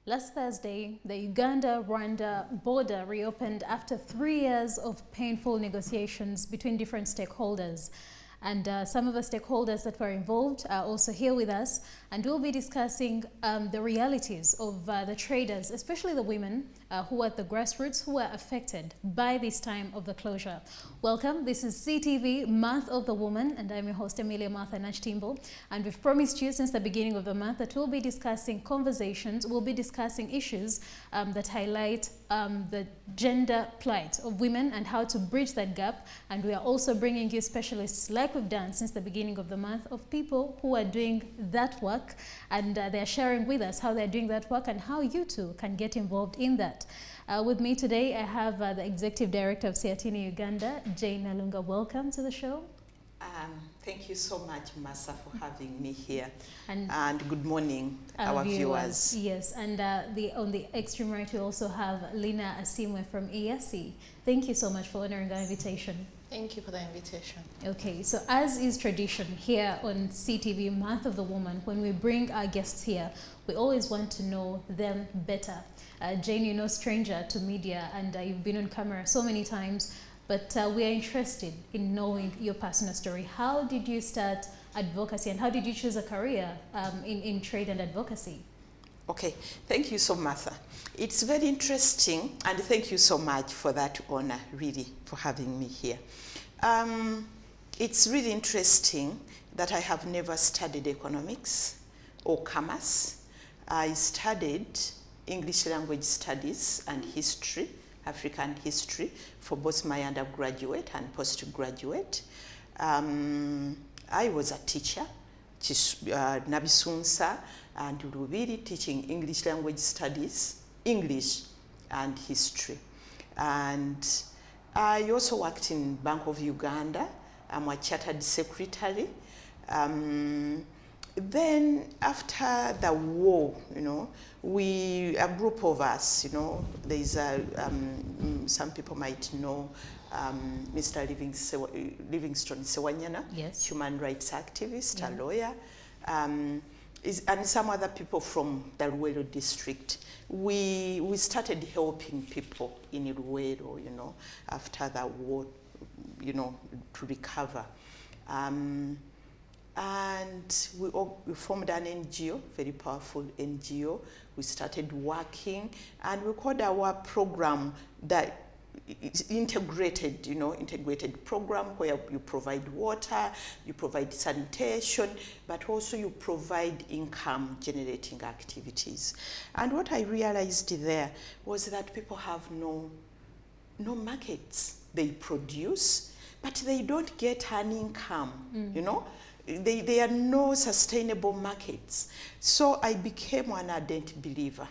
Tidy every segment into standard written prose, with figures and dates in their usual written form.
Last Thursday, the Uganda-Rwanda border reopened after 3 years of painful negotiations between different stakeholders. And some of the stakeholders that were involved are also here with us, and we'll be discussing the realities of the traders, especially the women who are at the grassroots, who are affected by this time of the closure. Welcome, this is CTV Month of the Woman, and I'm your host Emilia Martha Nachtimbo. And we've promised you since the beginning of the month that we'll be discussing conversations, we'll be discussing issues that highlight the gender plight of women and how to bridge that gap. And we are also bringing you specialists, like we've done since the beginning of the month, of people who are doing that work, and they're sharing with us how they're doing that work and how you too can get involved in that. With me today, I have the Executive Director of Siatini Uganda, Jane Nalunga. Welcome to the show. Thank you so much, Masa, for having me here. And good morning, our viewers. Yes, and on the extreme right, we also have Lina Asimwe from ESC. Thank you so much for honoring our invitation. Thank you for the invitation. Okay, so as is tradition here on CTV Month of the Woman, when we bring our guests here, we always want to know them better. Jane, you're no stranger to media, and you've been on camera so many times, but we are interested in knowing your personal story. How did you start advocacy, and how did you choose a career in trade and advocacy? Okay, thank you so much, Martha. It's very interesting, and thank you so much for that honor, really, for having me here. It's really interesting that I have never studied economics or commerce. I studied English language studies and history, African history, for both my undergraduate and postgraduate. I was a teacher, Nabisunsa, and really teaching English language studies, English and history. And I also worked in Bank of Uganda. I'm a chartered secretary. Then after the war, a group of us, there's some people might know Mr. Livingstone Sewanyana, yes, human rights activist, a lawyer, and some other people from the Luwero district. We started helping people in Luwero, after the war, to recover. And we formed an NGO, very powerful NGO. We started working, and we called our program that integrated, integrated program where you provide water, you provide sanitation, but also you provide income generating activities. And what I realized there was that people have no markets. They produce, but they don't get an income, There are no sustainable markets. So I became an ardent believer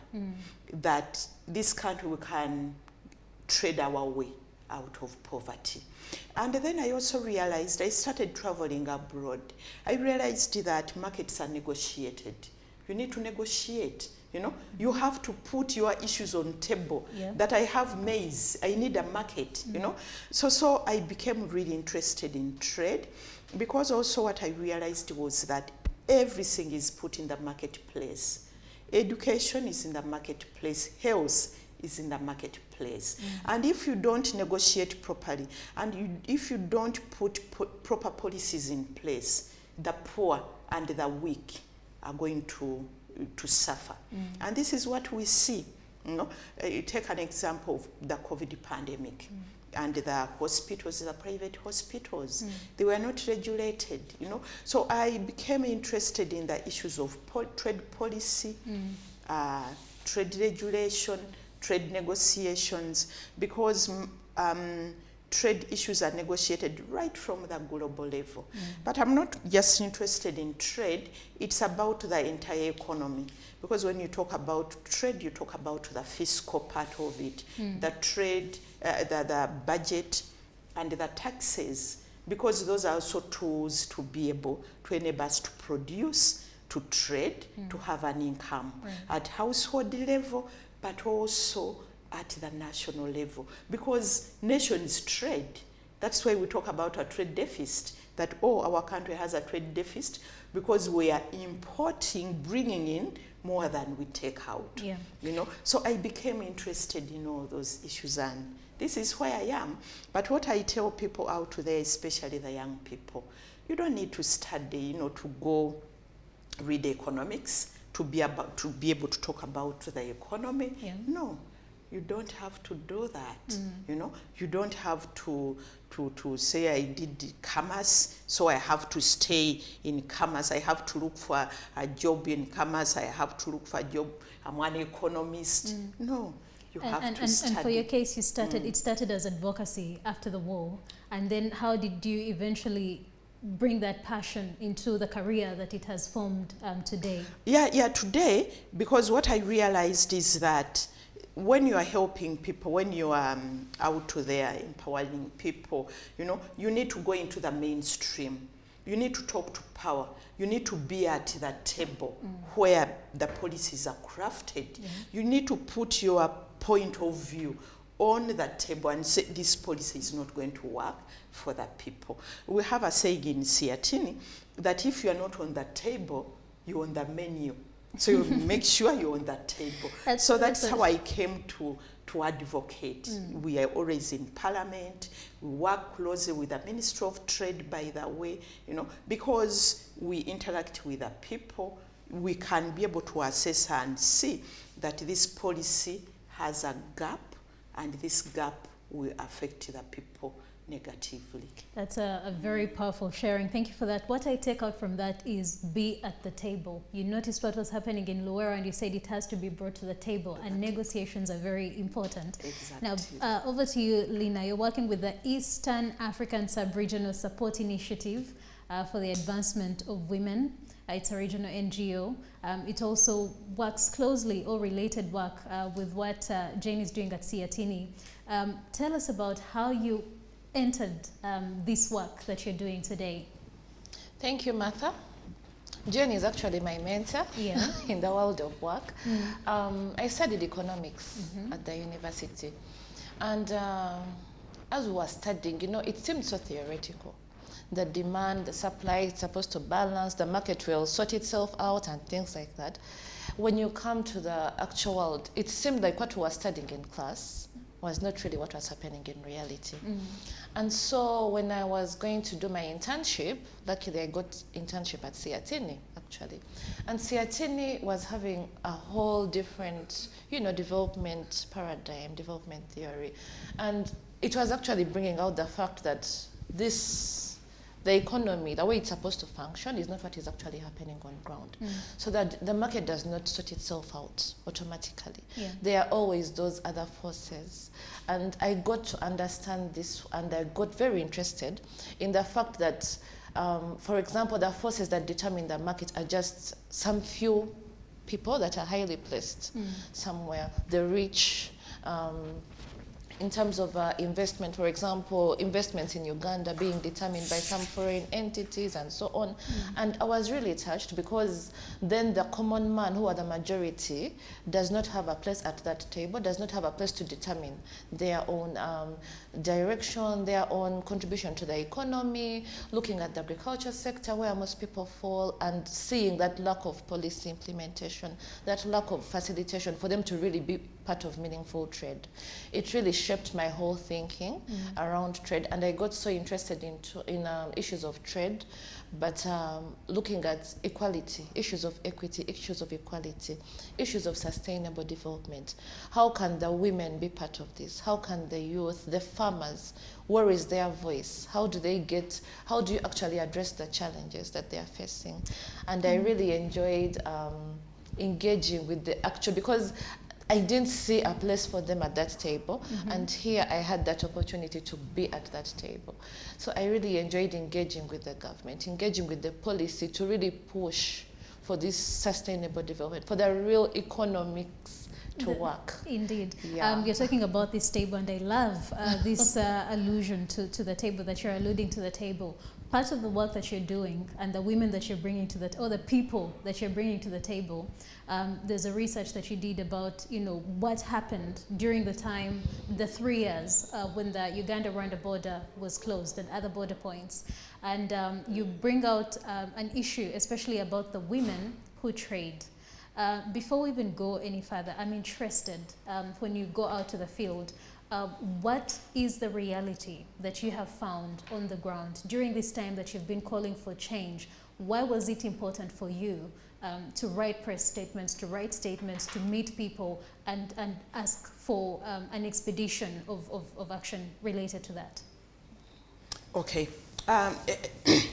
that this country, we can trade our way out of poverty. And then I also realized, I started traveling abroad. I realized that markets are negotiated. You need to negotiate, You have to put your issues on table. Yeah. That I have maize, I need a market, So I became really interested in trade, because also what I realized was that everything is put in the marketplace. Education is in the marketplace, health is in the marketplace. And if you don't negotiate properly, and if you don't put proper policies in place, the poor and the weak are going to suffer. And this is what we see. Take an example of the COVID pandemic. And the hospitals, the private hospitals, they were not regulated, So I became interested in the issues of trade policy, trade regulation, trade negotiations, because trade issues are negotiated right from the global level. But I'm not just interested in trade, it's about the entire economy. Because when you talk about trade, you talk about the fiscal part of it, the trade, the budget, and the taxes, because those are also tools to be able to enable us to produce, to trade, to have an income at household level, but also at the national level, because nations trade. That's why we talk about a trade deficit, that our country has a trade deficit, because we are importing, bringing in more than we take out. Yeah. You know, so I became interested in all those issues, and this is where I am. But what I tell people out there, especially the young people, you don't need to study, you know, to go read economics to be able to talk about the economy. Yeah. No, you don't have to do that. You know, you don't have to say I did commerce, so I have to stay in commerce. I have to look for a job in commerce. I have to look for a job. I'm an economist. No, you have to study. And for your case, you started. It started as advocacy after the war, and then how did you eventually bring that passion into the career that it has formed today? Yeah, today, because what I realized is that when you are helping people, when you are out there empowering people, you know, you need to go into the mainstream. You need to talk to power. You need to be at the table where the policies are crafted. You need to put your point of view on the table and say this policy is not going to work for the people. We have a saying in Siatini that if you are not on the table, you're on the menu. So you make sure you're on that table. That's how I came to advocate. We are always in Parliament. We work closely with the Ministry of Trade, by the way, you know, because we interact with the people, we can be able to assess and see that this policy has a gap, and this gap will affect the people negatively. That's a very powerful sharing. Thank you for that. What I take out from that is be at the table. You noticed what was happening in Luwera, and you said it has to be brought to the table, and negotiations are very important. Exactly. Now, over to you, Lina. You're working with the Eastern African Sub-Regional Support Initiative for the Advancement of Women. It's a regional NGO. It also works closely, or related work, with what Jane is doing at Siatini. Tell us about how you entered this work that you're doing today. Thank you, Martha. Jane is actually my mentor in the world of work. I studied economics at the university. And as we were studying, you know, it seemed so theoretical. The demand, the supply, it's supposed to balance, the market will sort itself out and things like that. When you come to the actual world, it seemed like what we were studying in class was not really what was happening in reality. And so when I was going to do my internship, luckily I got internship at Siatini, actually. And Siatini was having a whole different, you know, development paradigm, development theory. And it was actually bringing out the fact that the economy, the way it's supposed to function, is not what is actually happening on ground. So that the market does not sort itself out automatically. There are always those other forces. And I got to understand this, and I got very interested in the fact that, for example, the forces that determine the market are just some few people that are highly placed somewhere, the rich, in terms of investment, for example, investments in Uganda being determined by some foreign entities and so on. And I was really touched, because then the common man, who are the majority, does not have a place at that table, does not have a place to determine their own direction, their own contribution to the economy, looking at the agriculture sector where most people fall, and seeing that lack of policy implementation, that lack of facilitation for them to really be part of meaningful trade. It really shaped my whole thinking around trade, and I got so interested in issues of trade, but looking at equality, issues of equity, issues of equality, issues of sustainable development. How can the women be part of this? How can the youth, the farmers, where is their voice? How do you actually address the challenges that they are facing? And I really enjoyed engaging with the actual, because I didn't see a place for them at that table, and here I had that opportunity to be at that table. So I really enjoyed engaging with the government, engaging with the policy to really push for this sustainable development, for the real economics to work. Indeed. You're talking about this table, and I love this allusion to the table, that you're alluding to the table. Part of the work that you're doing, and the women that you're bringing to or the people that you're bringing to the table, there's a research that you did about, you know, what happened during the 3 years when the Uganda-Rwanda border was closed and other border points. And you bring out an issue, especially about the women who trade. Before we even go any further, I'm interested, when you go out to the field, what is the reality that you have found on the ground during this time that you've been calling for change? Why was it important for you to write press statements, to meet people and ask for an expedition of action related to that? Okay.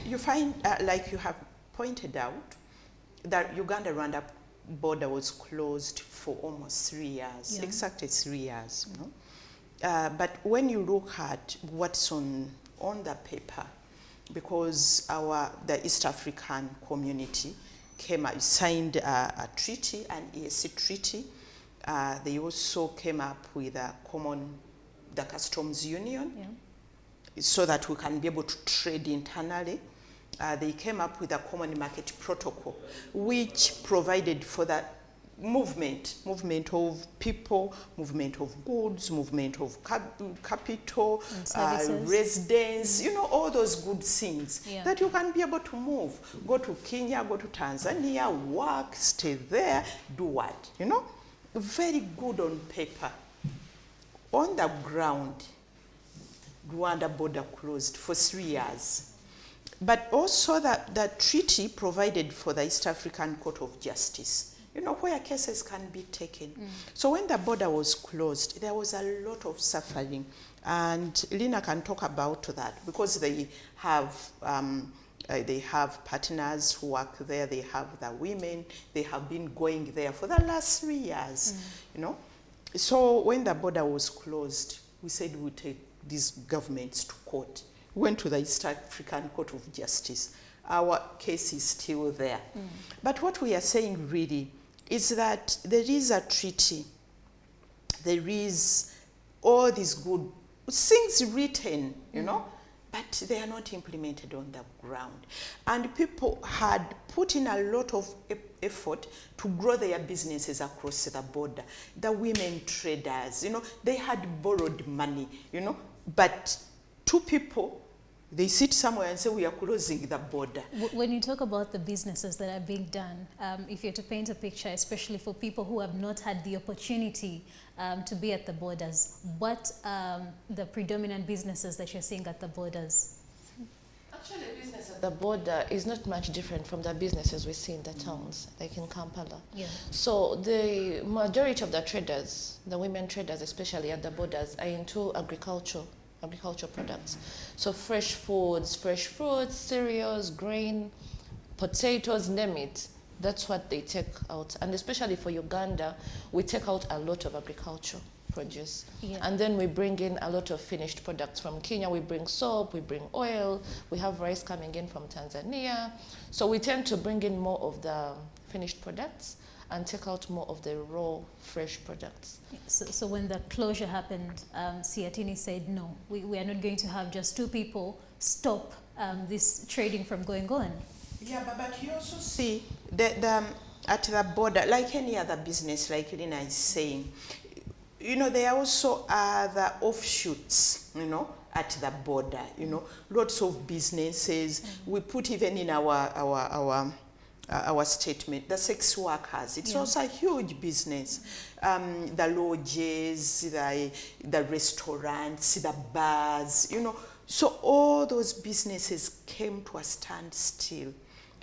You find, like you have pointed out, that Uganda-Rwanda border was closed for almost 3 years, exactly 3 years. You know? But when you look at what's on the paper, because the East African community signed a treaty, an EAC treaty. They also came up with the customs union, so that we can be able to trade internally. They came up with a common market protocol, which provided for the movement of people, movement of goods, movement of capital, residence, you know, all those good things that you can be able to move. Go to Kenya, go to Tanzania, work, stay there, do what, you know? Very good on paper. On the ground, Rwanda border closed for 3 years. But also the treaty provided for the East African Court of Justice, you know, where cases can be taken. So when the border was closed, there was a lot of suffering. And Lina can talk about that, because they have partners who work there, they have the women, they have been going there for the last 3 years, you know. So when the border was closed, we said we'll take these governments to court. We went to the East African Court of Justice. Our case is still there. But what we are saying really is that there is a treaty. There is all these good things written, you know, but they are not implemented on the ground. And people had put in a lot of effort to grow their businesses across the border. The women traders, you know, they had borrowed money, you know, but two people, they sit somewhere and say, we are closing the border. When you talk about the businesses that are being done, if you're to paint a picture, especially for people who have not had the opportunity to be at the borders, what the predominant businesses that you're seeing at the borders? Actually, business at the border is not much different from the businesses we see in the towns, like in Kampala. So the majority of the traders, the women traders especially at the borders, are into agricultural products. So fresh foods, fresh fruits, cereals, grain, potatoes, name it. That's what they take out. And especially for Uganda, we take out a lot of agricultural produce. And then we bring in a lot of finished products. From Kenya, we bring soap, we bring oil, we have rice coming in from Tanzania. So we tend to bring in more of the finished products and take out more of the raw, fresh products. So when the closure happened, Siatini said, no, we are not going to have just two people stop this trading from going on. Yeah, but you also see that at the border, like any other business, like Lina is saying, you know, there are also other offshoots, you know, at the border, you know, lots of businesses. We put even in our statement, the sex workers, it's also a huge business. The lodges, the restaurants, the bars, you know. So all those businesses came to a standstill.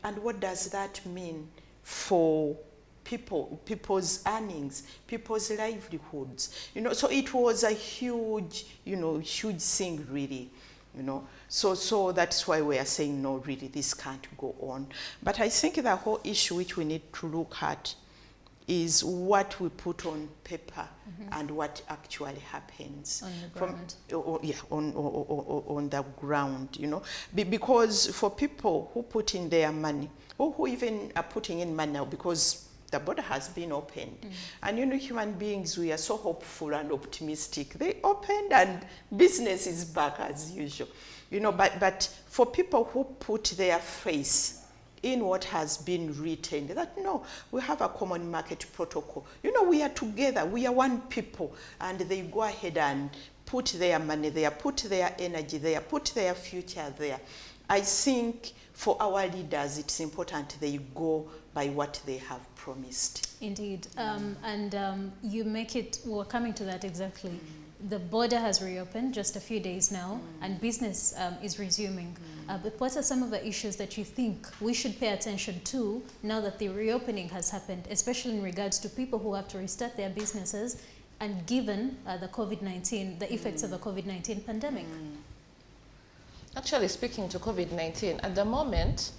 And what does that mean for people's earnings, people's livelihoods? You know, so it was a huge, you know, huge thing really. You know, so that's why we are saying, no, really, this can't go on. But I think the whole issue which we need to look at is what we put on paper and what actually happens on the ground. On the ground, you know, because for people who put in their money, or who even are putting in money now, because the border has been opened. And you know, human beings, we are so hopeful and optimistic. They opened and business is back as usual. You know, but for people who put their face in what has been written, that no, we have a common market protocol. You know, we are together, we are one people, and they go ahead and put their money there, put their energy there, put their future there. I think for our leaders, it's important they go by what they have promised. Indeed. You make it, we're coming to that exactly. The border has reopened just a few days now, and business is resuming. But what are some of the issues that you think we should pay attention to now that the reopening has happened, especially in regards to people who have to restart their businesses, and given the COVID-19, the effects of the COVID-19 pandemic? Actually, speaking to COVID-19, at the moment,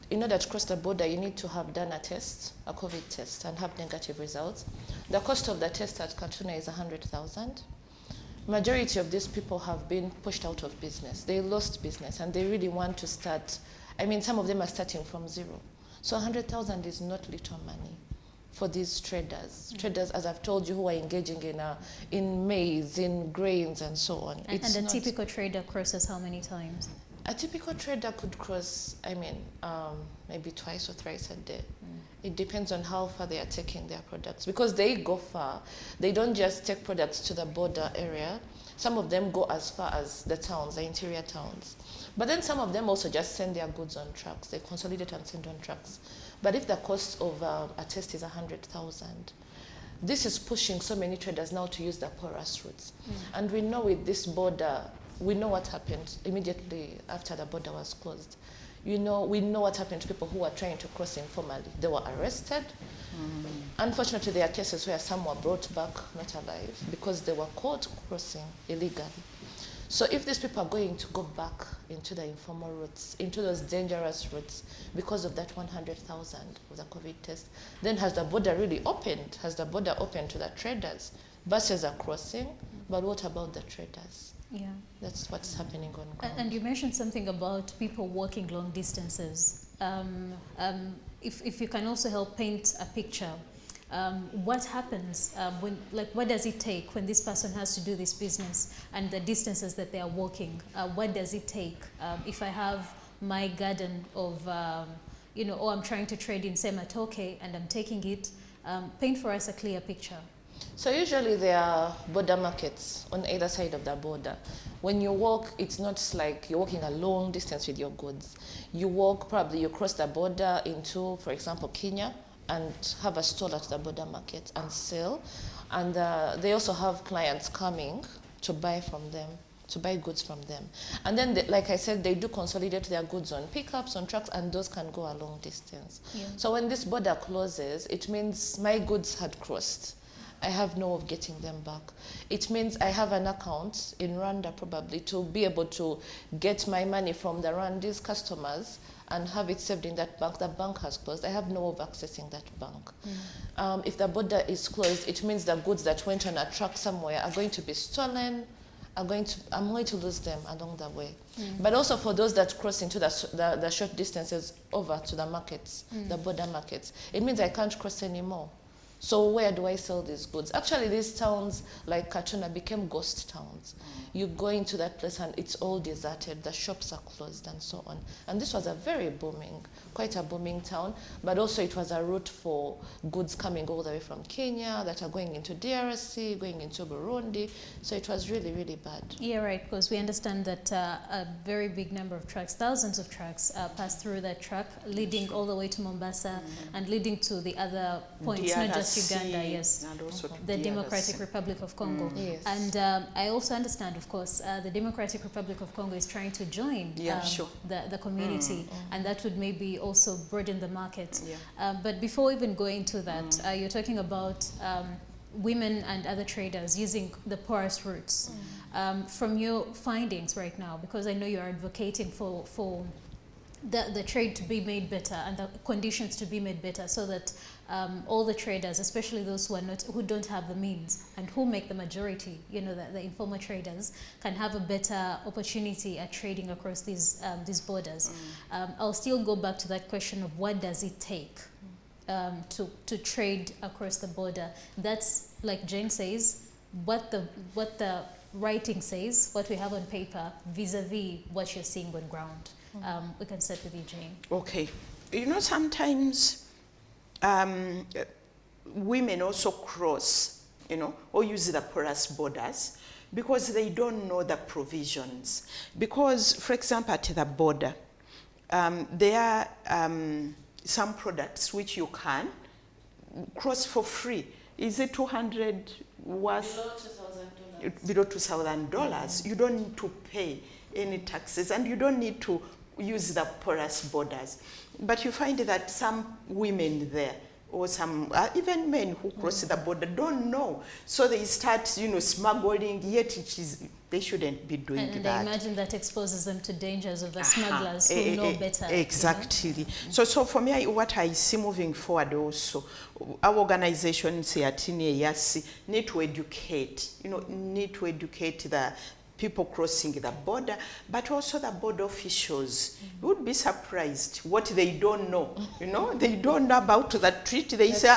in order to cross the border, you need to have done a test, a COVID test, and have negative results. The cost of the test at Katuna is 100,000. Majority of these people have been pushed out of business. They lost business, and they really want to start. I mean, some of them are starting from zero. So 100,000 is not little money for these traders. Traders, as I've told you, who are engaging in maize, in grains, and so on. And a typical trader crosses how many times? A typical trader could cross, I mean, maybe twice or thrice a day. It depends on how far they are taking their products, because they go far. They don't just take products to the border area. Some of them go as far as the towns, the interior towns. But then some of them also just send their goods on trucks. They consolidate and send on trucks. But if the cost of a test is 100,000, this is pushing so many traders now to use the porous routes. And we know with this border, we know what happened immediately after the border was closed. We know what happened to people who were trying to cross informally. They were arrested. Unfortunately, there are cases where some were brought back not alive because they were caught crossing illegally. So if these people are going to go back into the informal routes, into those dangerous routes, because of that 100,000 of the COVID test, then has the border really opened? Has the border opened to the traders? Buses are crossing, but what about the traders? Yeah. That's what's happening on ground. And you mentioned something about people walking long distances. If you can also help paint a picture, what happens what does it take when this person has to do this business and the distances that they are walking? What does it take? If I have my garden of, I'm trying to trade in Sematoke and I'm taking it, paint for us a clear picture. So usually there are border markets on either side of the border. When you walk, it's not like you're walking a long distance with your goods. You walk, probably you cross the border into, for example, Kenya, and have a stall at the border market and sell. And they also have clients coming to buy from them, to buy goods from them. And then, like I said, they do consolidate their goods on pickups, on trucks, and those can go a long distance. Yeah. So when this border closes, it means my goods had crossed. I have no way of getting them back. It means I have an account in Rwanda probably to be able to get my money from the Rwandese customers and have it saved in that bank. The bank has closed. I have no way of accessing that bank. If the border is closed, it means the goods that went on a truck somewhere are going to be stolen. I'm going to lose them along the way. But also for those that cross into the short distances over to the markets, the border markets, it means I can't cross anymore. So where do I sell these goods? Actually, these towns like Katuna became ghost towns. You go into that place and it's all deserted. The shops are closed and so on. And this was a very quite a booming town, but also it was a route for goods coming all the way from Kenya that are going into DRC, going into Burundi. So it was really, really bad. Yeah, right, because we understand that a very big number of trucks, thousands of trucks passed through that truck, leading all the way to Mombasa and leading to the other points, not just Uganda, yes, and also the Democratic Republic of Congo. Yes. And I also understand, of course, the Democratic Republic of Congo is trying to join the community, and that would maybe also broaden the market. But before even going into that, you're talking about women and other traders using the porous routes. From your findings right now, because I know you're advocating for the trade to be made better and the conditions to be made better, so that all the traders, especially those who don't have the means and who make the majority, the informal traders, can have a better opportunity at trading across these borders. I'll still go back to that question of what does it take to trade across the border. That's, like Jane says, what the writing says, what we have on paper, vis-a-vis what you're seeing on ground. We can start with you, Jane. Okay. Sometimes women also cross, or use the porous borders because they don't know the provisions. Because, for example, at the border, there are some products which you can cross for free. Is it 200 was below $2,000? You don't need to pay any taxes, and you don't need to use the porous borders. But you find that some women there, or some even men who cross the border, don't know. So they start, smuggling, yet they shouldn't be doing that. And I imagine that exposes them to dangers of the smugglers who know better. Exactly. So for me, what I see moving forward also, our organizations here at EAC need to educate, need to educate the people crossing the border, but also the border officials. You would be surprised what they don't know. They don't know about the treaty. They say,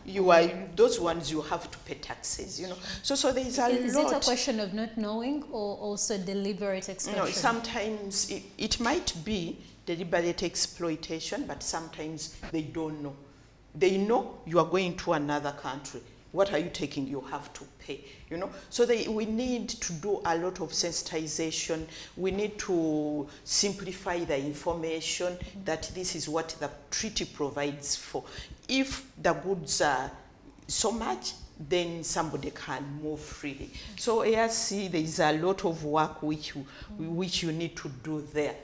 you are those ones, you have to pay taxes. So there is a lot. Is it a question of not knowing, or also deliberate exploitation? Sometimes it might be deliberate exploitation, but sometimes they don't know. They know you are going to another country. What are you taking? You have to pay, So we need to do a lot of sensitization. We need to simplify the information that this is what the treaty provides for. If the goods are so much, then somebody can move freely. So ARC, there is a lot of work which you need to do there.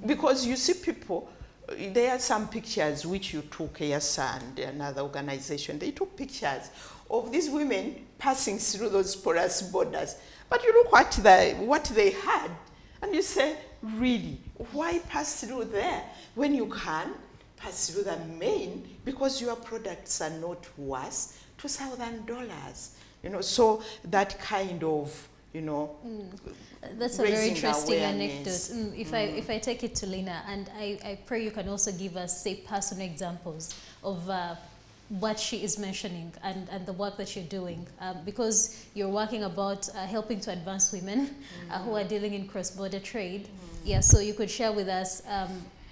Because you see people, there are some pictures which you took, ARC and another organization. They took pictures of these women passing through those porous borders. But you look what they had, and you say, really, why pass through there when you can pass through the main, because your products are not worth $2,000? So that kind of, That's a very interesting anecdote. If I take it to Lina, and I pray you can also give us, say, personal examples of what she is mentioning and the work that you're doing, because you're working about helping to advance women who are dealing in cross-border trade. Yeah, so you could share with us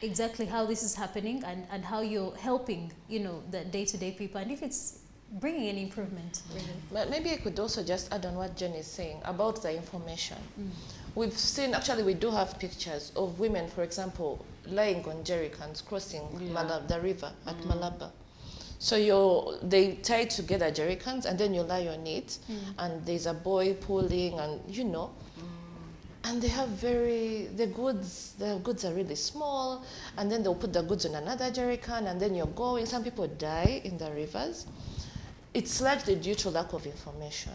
exactly how this is happening and how you're helping, the day-to-day people, and if it's bringing any improvement, really. But maybe I could also just add on what Jen is saying about the information. We've seen, actually we do have pictures of women, for example, lying on jerrycans crossing the river at Malaba. So they tie together jerrycans and then you lie on it, and there's a boy pulling, and and they have the goods are really small, and then they'll put the goods on another jerrycan, and then you're going. Some people die in the rivers. It's largely due to lack of information,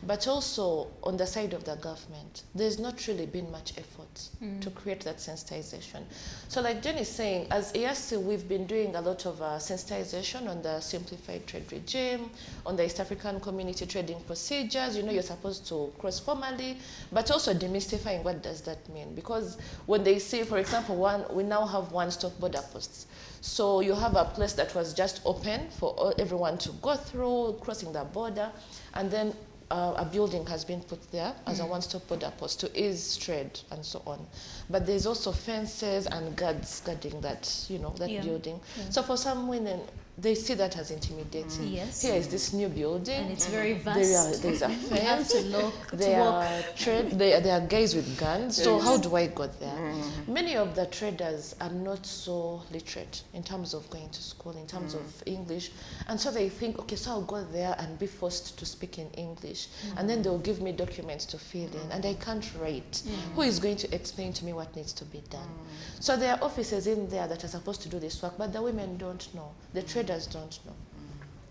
but also on the side of the government, there's not really been much effort to create that sensitization. So like Jen is saying, as EAC, we've been doing a lot of sensitization on the simplified trade regime, on the East African community trading procedures. You're supposed to cross formally, but also demystifying what does that mean. Because when they say, for example, we now have one-stop border posts. So you have a place that was just open for everyone to go through, crossing the border, and then a building has been put there as a one-stop border post to ease trade and so on. But there's also fences and guards guarding that, building. So for some women, they see that as intimidating. Yes. Here is this new building. And it's very vast. There's a fence. You have to look, there are guys with guns. So how do I go there? Many of the traders are not so literate in terms of going to school, in terms of English. And so they think, okay, so I'll go there and be forced to speak in English. And then they'll give me documents to fill in, and I can't write. Who is going to explain to me what needs to be done? So there are officers in there that are supposed to do this work, but the women don't know. The traders don't know.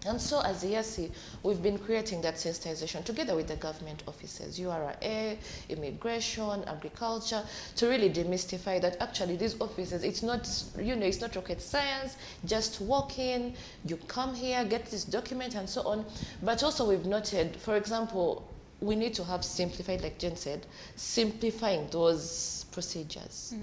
And so as EAC, we've been creating that sensitization together with the government officers, URA, immigration, agriculture, to really demystify that actually these officers, it's not, it's not rocket science, just walk in, you come here, get this document and so on. But also we've noted, for example, we need to have simplified, like Jen said, simplifying those procedures.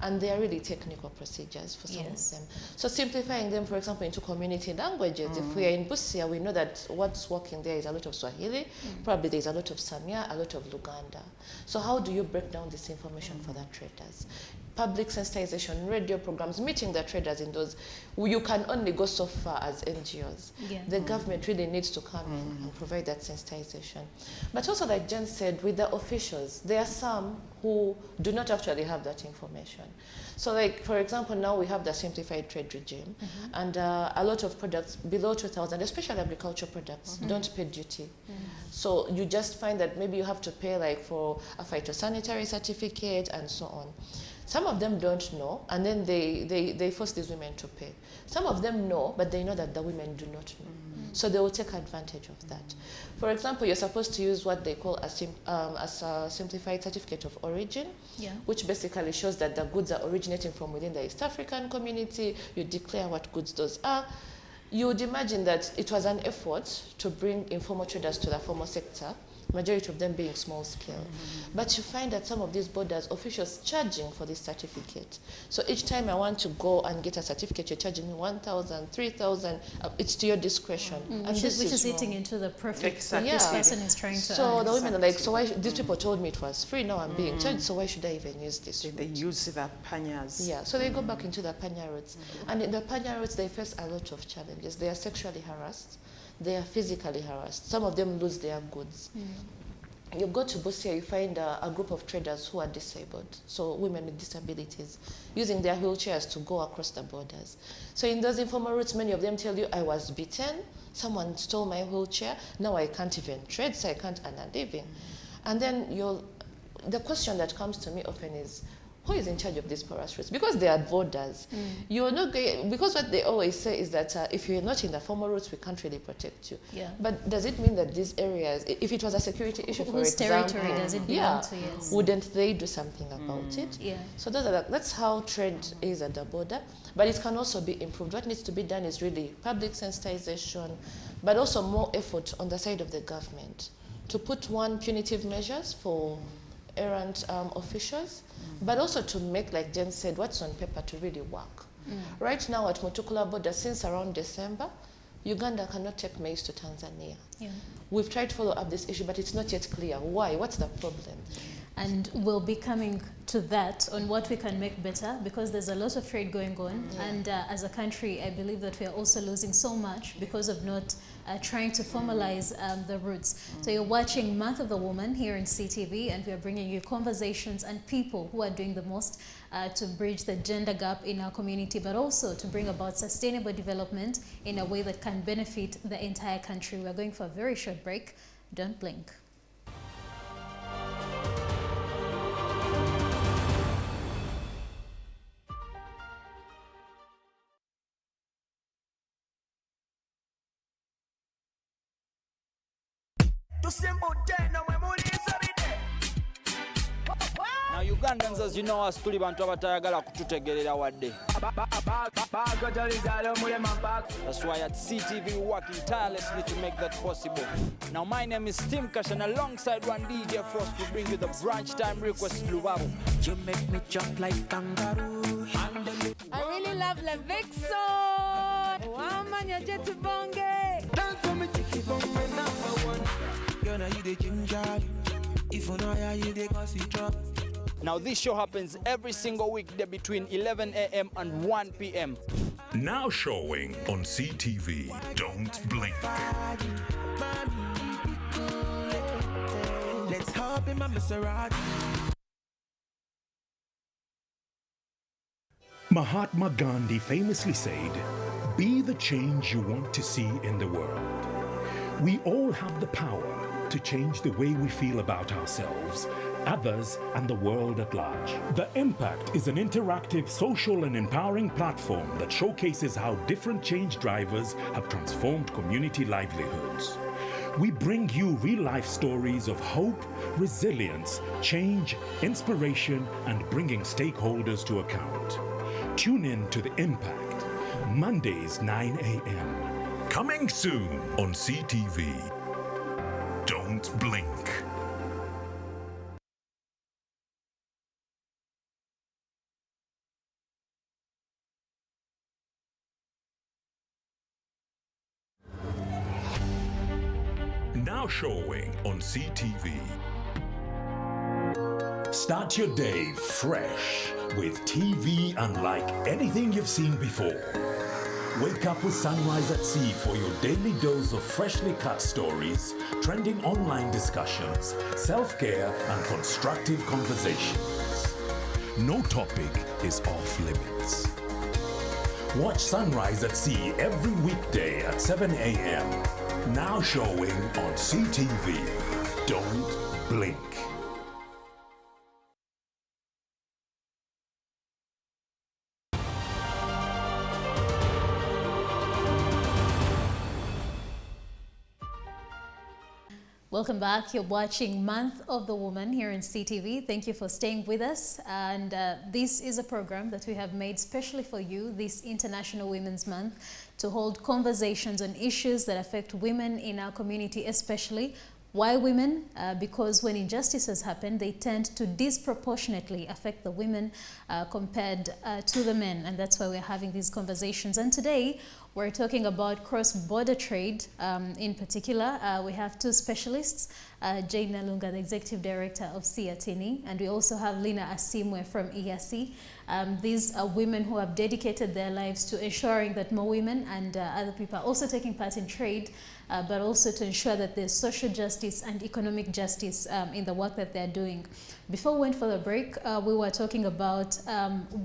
And they are really technical procedures for some of them. So simplifying them, for example, into community languages. If we are in Busia, we know that what's working there is a lot of Swahili, probably there's a lot of Samia, a lot of Luganda. So how do you break down this information for the traders? Public sensitization, radio programs, meeting the traders in those. You can only go so far as NGOs. The government really needs to come in and provide that sensitization. But also, like Jen said, with the officials, there are some who do not actually have that information. So like, for example, now we have the simplified trade regime, and a lot of products below 2,000, especially agricultural products, don't pay duty. So you just find that maybe you have to pay like for a phytosanitary certificate and so on. Some of them don't know, and then they force these women to pay. Some of them know, but they know that the women do not know. So they will take advantage of that. For example, you're supposed to use what they call a simplified certificate of origin, which basically shows that the goods are originating from within the East African community. You declare what goods those are. You would imagine that it was an effort to bring informal traders to the formal sector, majority of them being small scale. But you find that some of these borders, officials charging for this certificate. So each time I want to go and get a certificate, you're charging me 1,000, 3,000. It's to your discretion. And which is eating into the profit that this person is trying to So earn. the women are like, so why, these people told me it was free, now I'm being charged, so why should I even use this route? They use the panyas. Yeah, so they go back into the panya routes. And in the panya routes, they face a lot of challenges. They are sexually harassed. They are physically harassed. Some of them lose their goods. You go to Busia, you find a group of traders who are disabled, so women with disabilities, using their wheelchairs to go across the borders. So in those informal routes, many of them tell you, I was beaten, someone stole my wheelchair, now I can't even trade, so I can't earn a living. And then the question that comes to me often is, who is in charge of these porous routes? Because they are borders. You're not going, because what they always say is that if you're not in the formal routes, we can't really protect you. But does it mean that these areas, if it was a security issue, for example, whose territory does it belong to? Yes. Wouldn't they do something about it? So that's how trade is at the border. But it can also be improved. What needs to be done is really public sensitization, but also more effort on the side of the government to put punitive measures for errant officials, but also to make, like Jen said, what's on paper to really work. Right now at Mutukula border, since around December, Uganda cannot take maize to Tanzania. We've tried to follow up this issue, but it's not yet clear. Why? What's the problem? And we'll be coming to that on what we can make better, because there's a lot of trade going on. And as a country, I believe that we are also losing so much because of not trying to formalize the roots. So you're watching Month of the Woman here in CTV, and we are bringing you conversations and people who are doing the most to bridge the gender gap in our community, but also to bring about sustainable development in a way that can benefit the entire country. We're going for a very short break. Don't blink. Now Ugandans, as you know, us tuli bantu abatayagala kututegerera wadde. That's why at CTV we're working tirelessly to make that possible. Now my name is Tim Cash, and alongside one DJ Frost to bring you the brunch time request Lubabu. You make me jump like kangaroo. I really love Levixo. Woman, you're jet to bonge. Dance for me, chicky bong, my number one. You're not you the ginger. If you know you the cause you drop. Now this show happens every single weekday between 11 a.m. and 1 p.m. Now showing on CTV. Don't blink. Let's hop in my Maserati. Mahatma Gandhi famously said, "Be the change you want to see in the world." We all have the power to change the way we feel about ourselves, others, and the world at large. The Impact is an interactive, social, and empowering platform that showcases how different change drivers have transformed community livelihoods. We bring you real-life stories of hope, resilience, change, inspiration, and bringing stakeholders to account. Tune in to The Impact, Mondays, 9 a.m. Coming soon on CTV. Don't blink. Now showing on CTV. Start your day fresh with TV unlike anything you've seen before. Wake up with Sunrise at Sea for your daily dose of freshly cut stories, trending online discussions, self-care and constructive conversations. No topic is off limits. Watch Sunrise at Sea every weekday at 7 a.m. Now showing on CTV. Don't blink. Welcome back. You're watching Month of the Woman here in CTV. Thank you for staying with us. And this is a program that we have made specially for you this International Women's Month to hold conversations on issues that affect women in our community, especially. Why women? Because when injustices happen, they tend to disproportionately affect the women compared to the men. And that's why we're having these conversations. And today, we're talking about cross-border trade in particular. We have two specialists, Jane Nalunga, the Executive Director of Siatini, and we also have Lina Asimwe from EAC. These are women who have dedicated their lives to ensuring that more women and other people are also taking part in trade, but also to ensure that there's social justice and economic justice in the work that they're doing. Before we went for the break, we were talking about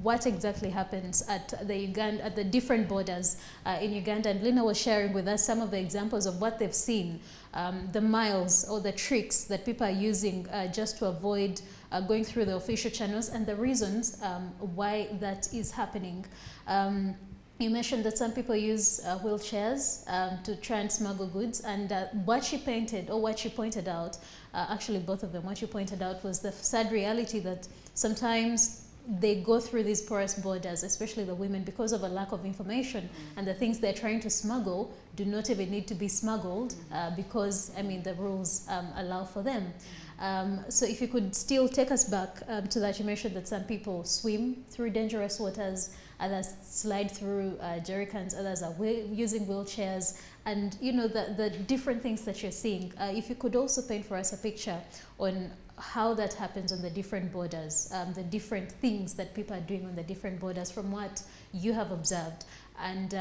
what exactly happens at the different borders in Uganda, and Lina was sharing with us some of the examples of what they've seen, the miles or the tricks that people are using just to avoid going through the official channels, and the reasons why that is happening. You mentioned that some people use wheelchairs to try and smuggle goods, and what she pointed out, actually both of them, what she pointed out was the sad reality that sometimes they go through these porous borders, especially the women, because of a lack of information, and the things they're trying to smuggle do not even need to be smuggled because, I mean, the rules allow for them. So if you could still take us back to that, you mentioned that some people swim through dangerous waters, others slide through jerry cans, others are using wheelchairs, and you know the different things that you're seeing. If you could also paint for us a picture on how that happens on the different borders, the different things that people are doing on the different borders from what you have observed, and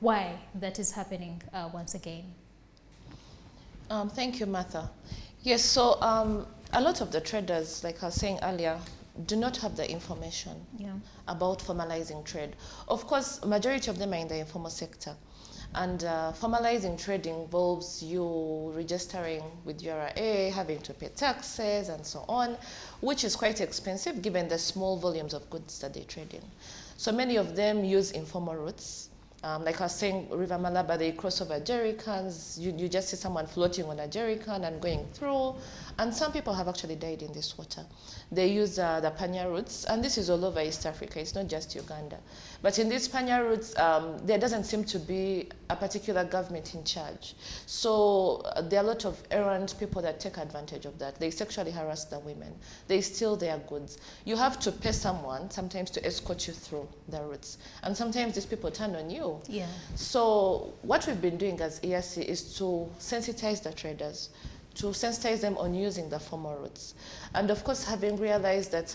why that is happening once again. Thank you, Martha. Yes, so a lot of the traders, like I was saying earlier, do not have the information about formalizing trade. Of course, majority of them are in the informal sector. And formalizing trade involves you registering with URA, having to pay taxes and so on, which is quite expensive given the small volumes of goods that they trade in. So many of them use informal routes. Like I was saying, River Malaba, they cross over jerry cans. You just see someone floating on a jerry can and going through. And some people have actually died in this water. They use the Panya routes, and this is all over East Africa. It's not just Uganda. But in these Panya routes, there doesn't seem to be a particular government in charge. So there are a lot of errant people that take advantage of that. They sexually harass the women. They steal their goods. You have to pay someone sometimes to escort you through the routes. And sometimes these people turn on you. Yeah. So what we've been doing as EAC is to sensitize the traders, to sensitize them on using the formal routes. And of course, having realized that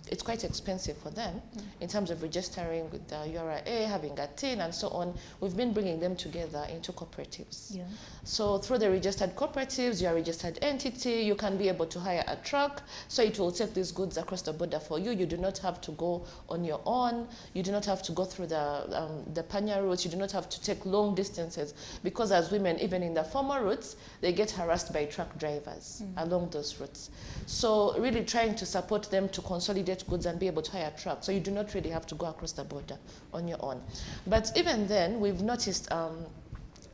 it's quite expensive for them in terms of registering with the URA, having a TIN and so on, we've been bringing them together into cooperatives. Yeah. So through the registered cooperatives, you're a registered entity, you can be able to hire a truck, so it will take these goods across the border for you. You do not have to go on your own. You do not have to go through the Panya routes. You do not have to take long distances, because as women, even in the formal routes, they get harassed by truck drivers along those routes. So really trying to support them to consolidate goods and be able to hire trucks. So you do not really have to go across the border on your own. But even then, we've noticed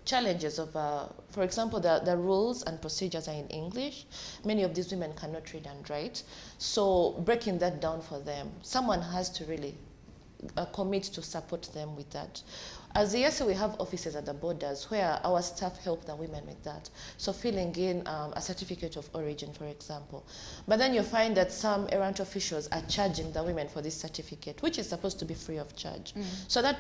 challenges of, for example, the rules and procedures are in English. Many of these women cannot read and write. So breaking that down for them, someone has to really commit to support them with that. As EAC, we have offices at the borders where our staff help the women with that. So filling in a certificate of origin, for example. But then you find that some errant officials are charging the women for this certificate, which is supposed to be free of charge. So that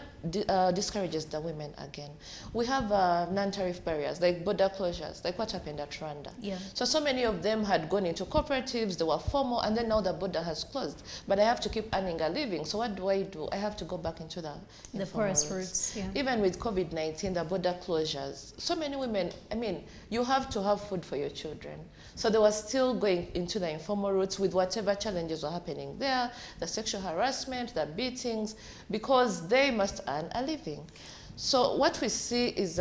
discourages the women again. We have non-tariff barriers, like border closures, like what happened at Rwanda. Yeah. So many of them had gone into cooperatives, they were formal, and then now the border has closed. But I have to keep earning a living, so what do? I have to go back into the porous routes. Even with COVID-19, the border closures, so many women, I mean, you have to have food for your children. So they were still going into the informal routes with whatever challenges were happening there, the sexual harassment, the beatings, because they must earn a living. So what we see is,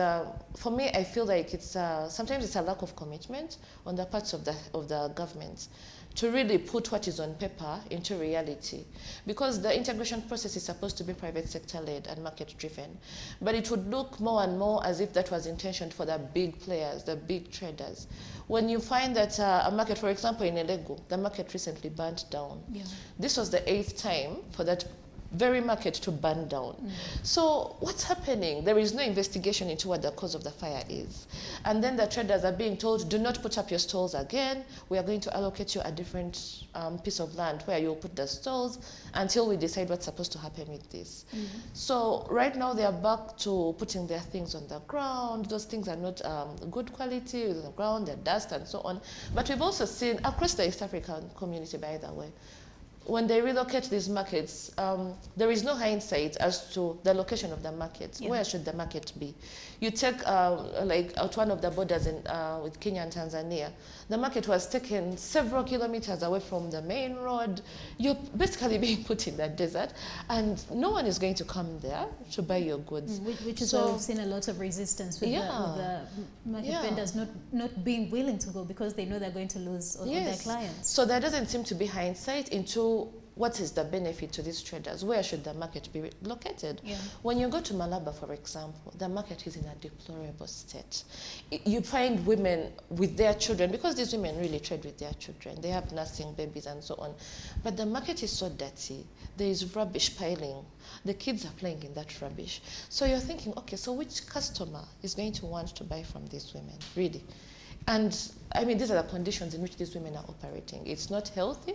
for me, I feel like it's sometimes it's a lack of commitment on the parts of the government to really put what is on paper into reality. Because the integration process is supposed to be private sector led and market driven. But it would look more and more as if that was intentioned for the big players, the big traders. When you find that a market, for example, in Elego, the market recently burnt down. This was the 8th time for that very market to burn down. So what's happening? There is no investigation into what the cause of the fire is. And then the traders are being told, do not put up your stalls again. We are going to allocate you a different piece of land where you'll put the stalls until we decide what's supposed to happen with this. So right now they are back to putting their things on the ground. Those things are not good quality on the ground, the dust and so on. But we've also seen across the East African community, by the way, when they relocate these markets, there is no hindsight as to the location of the market. Where should the market be? You take like out one of the borders with Kenya and Tanzania. The market was taken several kilometers away from the main road. You're basically being put in the desert, and no one is going to come there to buy your goods. Which is why we've seen a lot of resistance with the market vendors not being willing to go because they know they're going to lose all their clients. So there doesn't seem to be hindsight into what is the benefit to these traders? Where should the market be located? When you go to Malaba, for example, the market is in a deplorable state. You find women with their children, because these women really trade with their children. They have nursing babies and so on. But the market is so dirty. There is rubbish piling. The kids are playing in that rubbish. So you're thinking, okay, so which customer is going to want to buy from these women, really? And I mean, these are the conditions in which these women are operating. It's not healthy.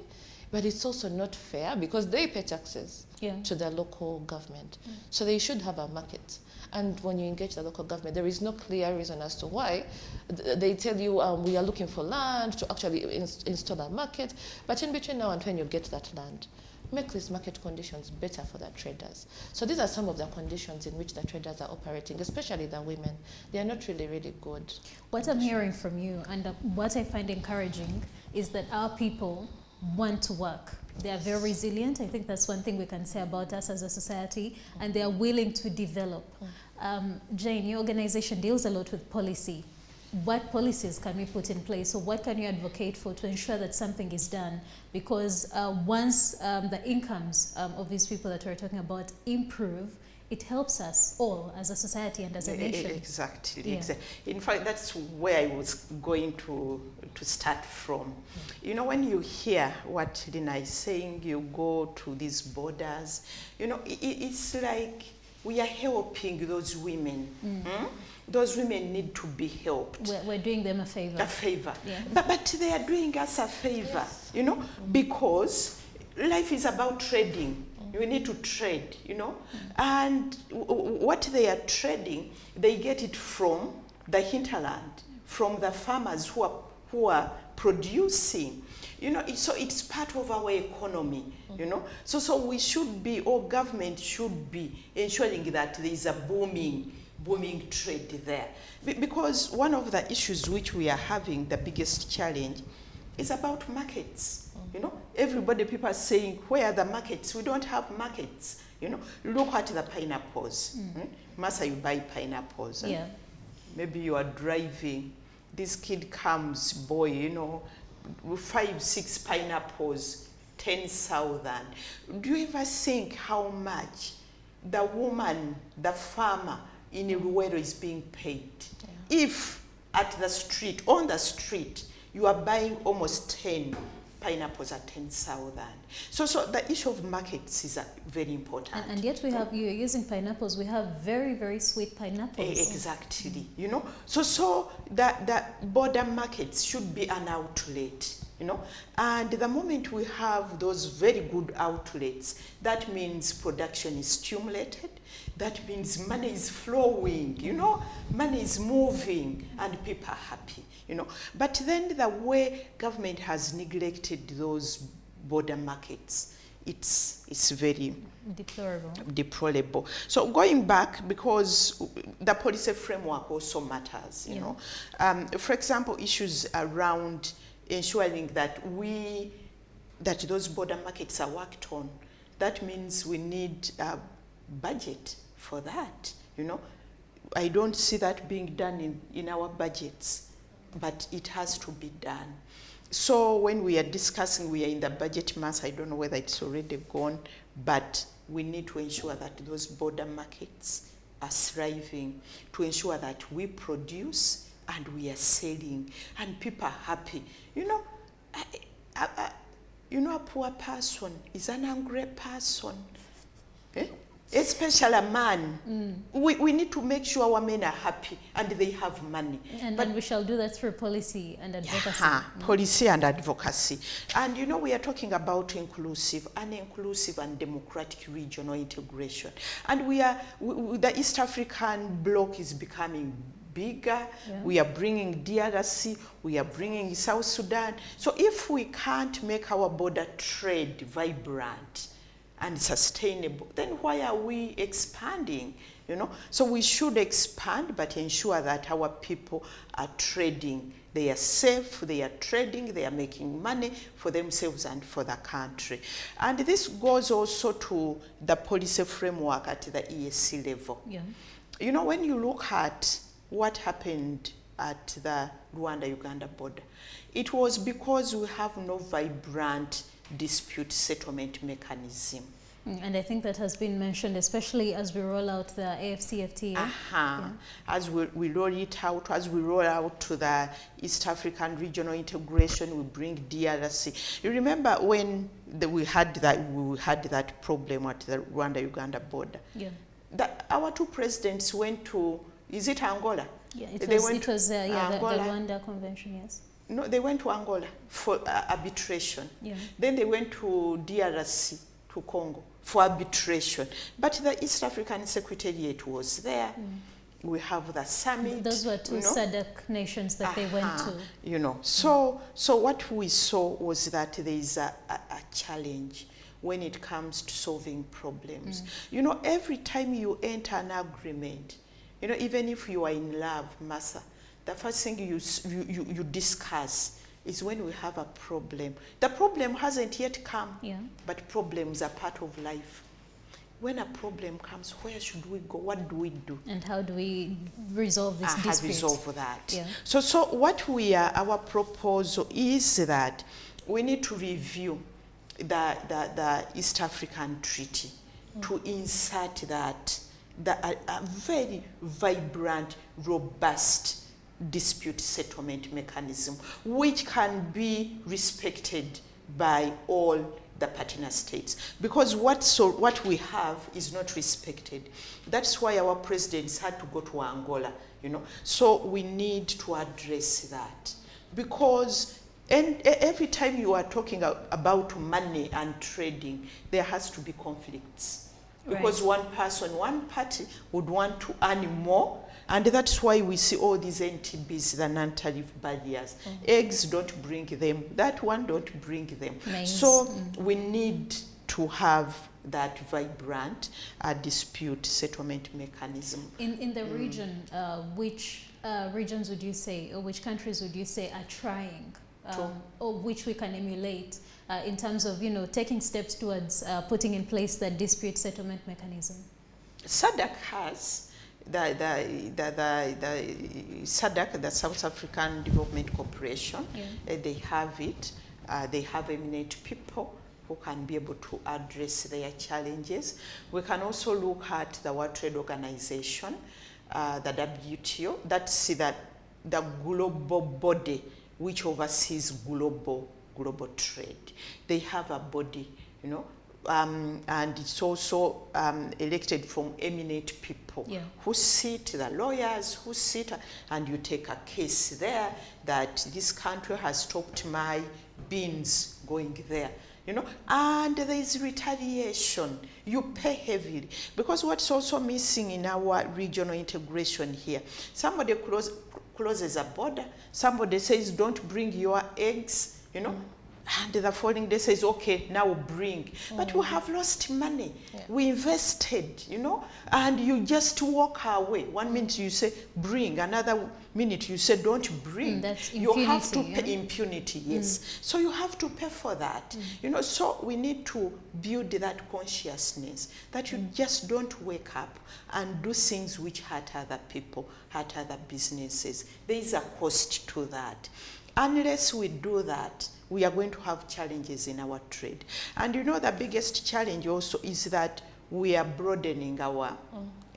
But it's also not fair because they pay taxes to the local government. So they should have a market. And when you engage the local government, there is no clear reason as to why. They tell you, we are looking for land to actually install a market. But in between now and when you get that land, make these market conditions better for the traders. So these are some of the conditions in which the traders are operating, especially the women. They are not really, really good. What I'm hearing from you and what I find encouraging is that our people want to work. They are very resilient. I think that's one thing we can say about us as a society, and they are willing to develop. Jane, your organization deals a lot with policy. What policies can we put in place, or what can you advocate for to ensure that something is done? Because once the incomes of these people that we're talking about improve, it helps us all as a society and as a nation. Exactly. In fact, that's where I was going to start from. You know, when you hear what Lina is saying, you go to these borders, you know, it's like we are helping those women. Those women need to be helped. We're doing them a favor. A favor. But they are doing us a favor, you know, because life is about trading. You need to trade, you know, and what they are trading, they get it from the hinterland, from the farmers who are producing, you know. So it's part of our economy, you know. So we should be, or government should be ensuring that there is a booming trade there, because one of the issues which we are having, the biggest challenge, is about markets. You know, people are saying, where are the markets? We don't have markets. You know, look at the pineapples. Masa, you buy pineapples. Maybe you are driving. This kid comes, boy, you know, 5, 6 pineapples, 10,000. Do you ever think how much the woman, the farmer in Luwero is being paid? If at the street, on the street, you are buying almost 10 pineapples at 10,000. So the issue of markets is very important. And yet you're using pineapples. We have very, very sweet pineapples. Exactly, you know. So the border markets should be an outlet, you know. And the moment we have those very good outlets, that means production is stimulated. That means money is flowing, you know, money is moving, and people are happy, you know. But then the way government has neglected those border markets it's very deplorable. So going back, because the policy framework also matters, you know. For example, issues around ensuring that those border markets are worked on. That means we need a budget for that, you know. I don't see that being done in our budgets, but it has to be done. So when we are discussing, we are in the budget month, I don't know whether it's already gone, but we need to ensure that those border markets are thriving, to ensure that we produce and we are selling and people are happy. You know, a poor person is an angry person. Eh? Especially a man. We need to make sure our men are happy and they have money. And then we shall do that through policy and advocacy. Policy and advocacy. And you know, we are talking about inclusive and democratic regional integration. And the East African bloc is becoming bigger. We are bringing DRC, we are bringing South Sudan. So if we can't make our border trade vibrant and sustainable, then why are we expanding? You know, so we should expand, but ensure that our people are trading. They are safe, they are trading, they are making money for themselves and for the country. And this goes also to the policy framework at the EAC level. You know, when you look at what happened at the Rwanda-Uganda border, it was because we have no vibrant dispute settlement mechanism. And I think that has been mentioned, especially as we roll out the AFCFTA. As we roll it out, as we roll out to the East African regional integration, we bring DRC. You remember when we had that problem at the Rwanda-Uganda border? Our two presidents went to, is it Angola? It was the Rwanda Convention, yes. No, they went to Angola for arbitration. Then they went to DRC, to Congo, for arbitration. But the East African Secretariat was there. We have the summit. Those were two SADC nations that they went to. You know, so what we saw was that there is a challenge when it comes to solving problems. You know, every time you enter an agreement, you know, even if you are in love, Massa, the first thing you discuss is when we have a problem. The problem hasn't yet come, but problems are part of life. When a problem comes, where should we go? What do we do? And how do we resolve this dispute? Resolve that. So what our proposal is that we need to review the East African Treaty to insert that a very vibrant, robust dispute settlement mechanism, which can be respected by all the partner states. Because what we have is not respected. That's why our presidents had to go to Angola, you know. So we need to address that. Because every time you are talking about money and trading, there has to be conflicts. Because one party would want to earn more, and that's why we see all these NTBs, the non-tariff barriers. Eggs don't bring them, that one don't bring them. So we need to have that vibrant dispute settlement mechanism. In the region, which regions would you say, or which countries would you say are trying, or which we can emulate in terms of, you know, taking steps towards putting in place that dispute settlement mechanism? SADC has the SADC, the South African Development Corporation. They have it. They have eminent people who can be able to address their challenges. We can also look at the World Trade Organization, the WTO. That's the global body which oversees global trade. They have a body, you know, and it's also elected from eminent people who sit, the lawyers who sit, and you take a case there that this country has stopped my beans going there, you know, and there is retaliation. You pay heavily. Because what's also missing in our regional integration here, somebody closes a border, somebody says don't bring your eggs, you know, And the following day says, okay, now bring. But we have lost money. Yeah. We invested, you know, and you just walk away. 1 minute you say, bring. Another minute you say, don't bring. That's you have to impunity, pay impunity, yes. So you have to pay for that. You know, so we need to build that consciousness that you just don't wake up and do things which hurt other people, hurt other businesses. There is a cost to that. Unless we do that, we are going to have challenges in our trade. And you know, the biggest challenge also is that we are broadening our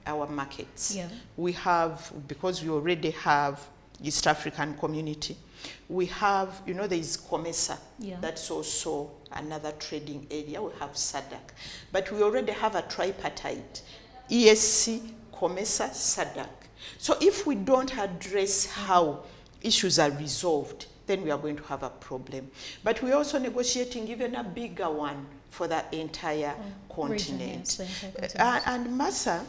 markets. Yeah. We have, because we already have East African community, we have, you know, there is COMESA. Yeah. That's also another trading area. We have SADC. But we already have a tripartite, ESC, COMESA, SADC. So if we don't address how issues are resolved, then we are going to have a problem. But we're also negotiating even a bigger one for the entire continent. Region, yes, the entire continent. And Massa,